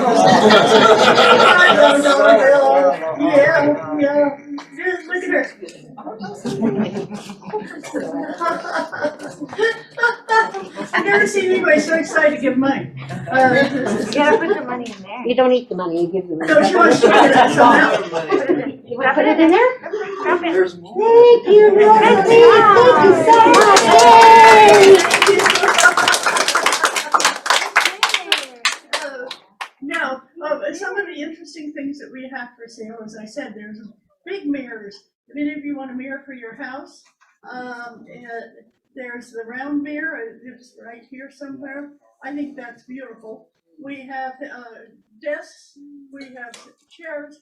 Yeah. Just look at her. I've never seen anybody so excited to give money.
You gotta put the money in there. You don't eat the money, you give the money.
No, she wants to put it in somehow.
You wanna put it in there? Corbin.
There's more.
Thank you, Corbin. Thank you so much.
Now, some of the interesting things that we have for sale, as I said, there's big mirrors. If any of you want a mirror for your house, there's the round mirror, it's right here somewhere. I think that's beautiful. We have desks, we have chairs,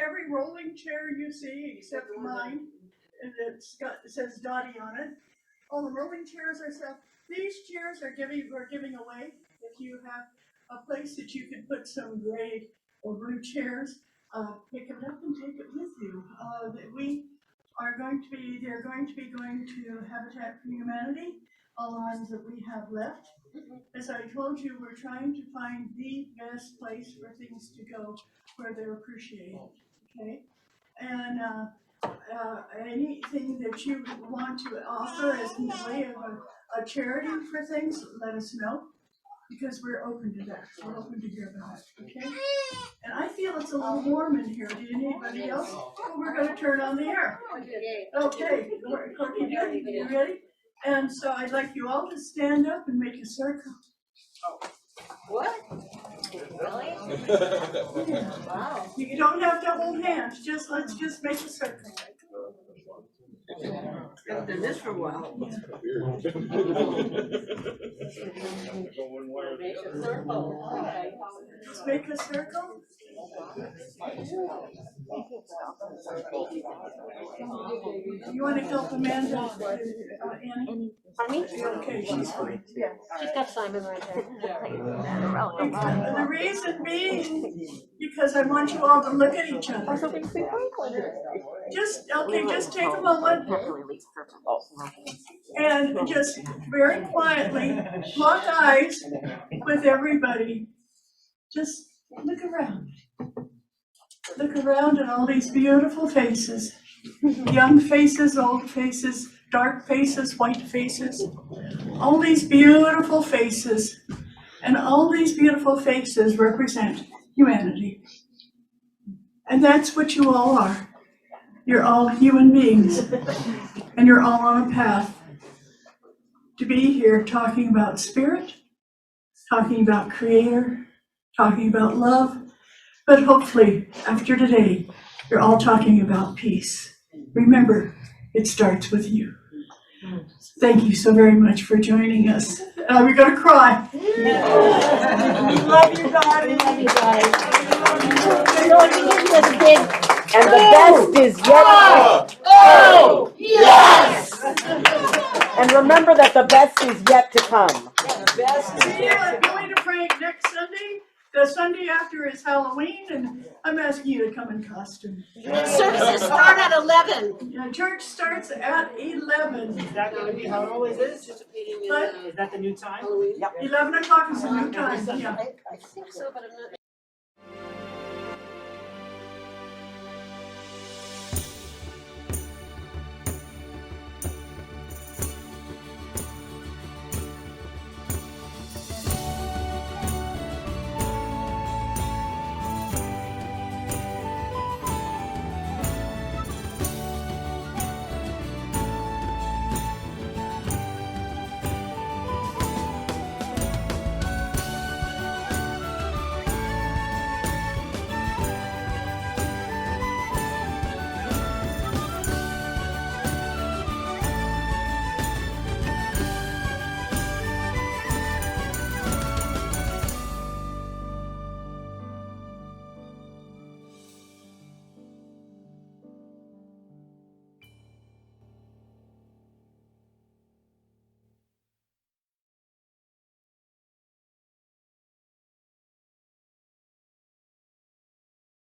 every rolling chair you see except mine, and it says Dottie on it. All the rolling chairs are so. These chairs we're giving away. If you have a place that you can put some gray or blue chairs, pick it up and take it with you. They're going to be going to Habitat for Humanity, all the ones that we have left. As I told you, we're trying to find the best place for things to go where they're appreciated, okay? And anything that you want to offer as in the way of a charity for things, let us know, because we're open to that. We're open to hear about it, okay? And I feel it's a little warm in here. Do anybody else? Oh, we're gonna turn on the air. Okay, Corky, you ready? And so I'd like you all to stand up and make a circle.
What? Really?
Wow. You don't have to hold hands, let's just make a circle.
I've done this for a while.
Just make a circle. You want to help Amanda? Annie?
Pardon me?
Okay, she's fine. Yeah.
She's got Simon right there.
The reason being, because I want you all to look at each other. Just take a moment and just very quietly lock eyes with everybody. Just look around. Look around at all these beautiful faces. Young faces, old faces, dark faces, white faces. All these beautiful faces. And all these beautiful faces represent humanity. And that's what you all are. You're all human beings. And you're all on a path to be here talking about spirit, talking about creator, talking about love. But hopefully, after today, you're all talking about peace. Remember, it starts with you. Thank you so very much for joining us. We're gonna cry.
Love you guys.
Love you guys.
And the best is yet.
Oh, yes!
And remember that the best is yet to come.
See you at Billy DeFrank next Sunday. The Sunday after is Halloween, and I'm asking you to come in costume.
Services start at 11.
Yeah, church starts at 11.
Is that gonna be how it always is?
But
Is that the new time?
Yep. 11 o'clock is the new time, yeah.
I think so, but I'm not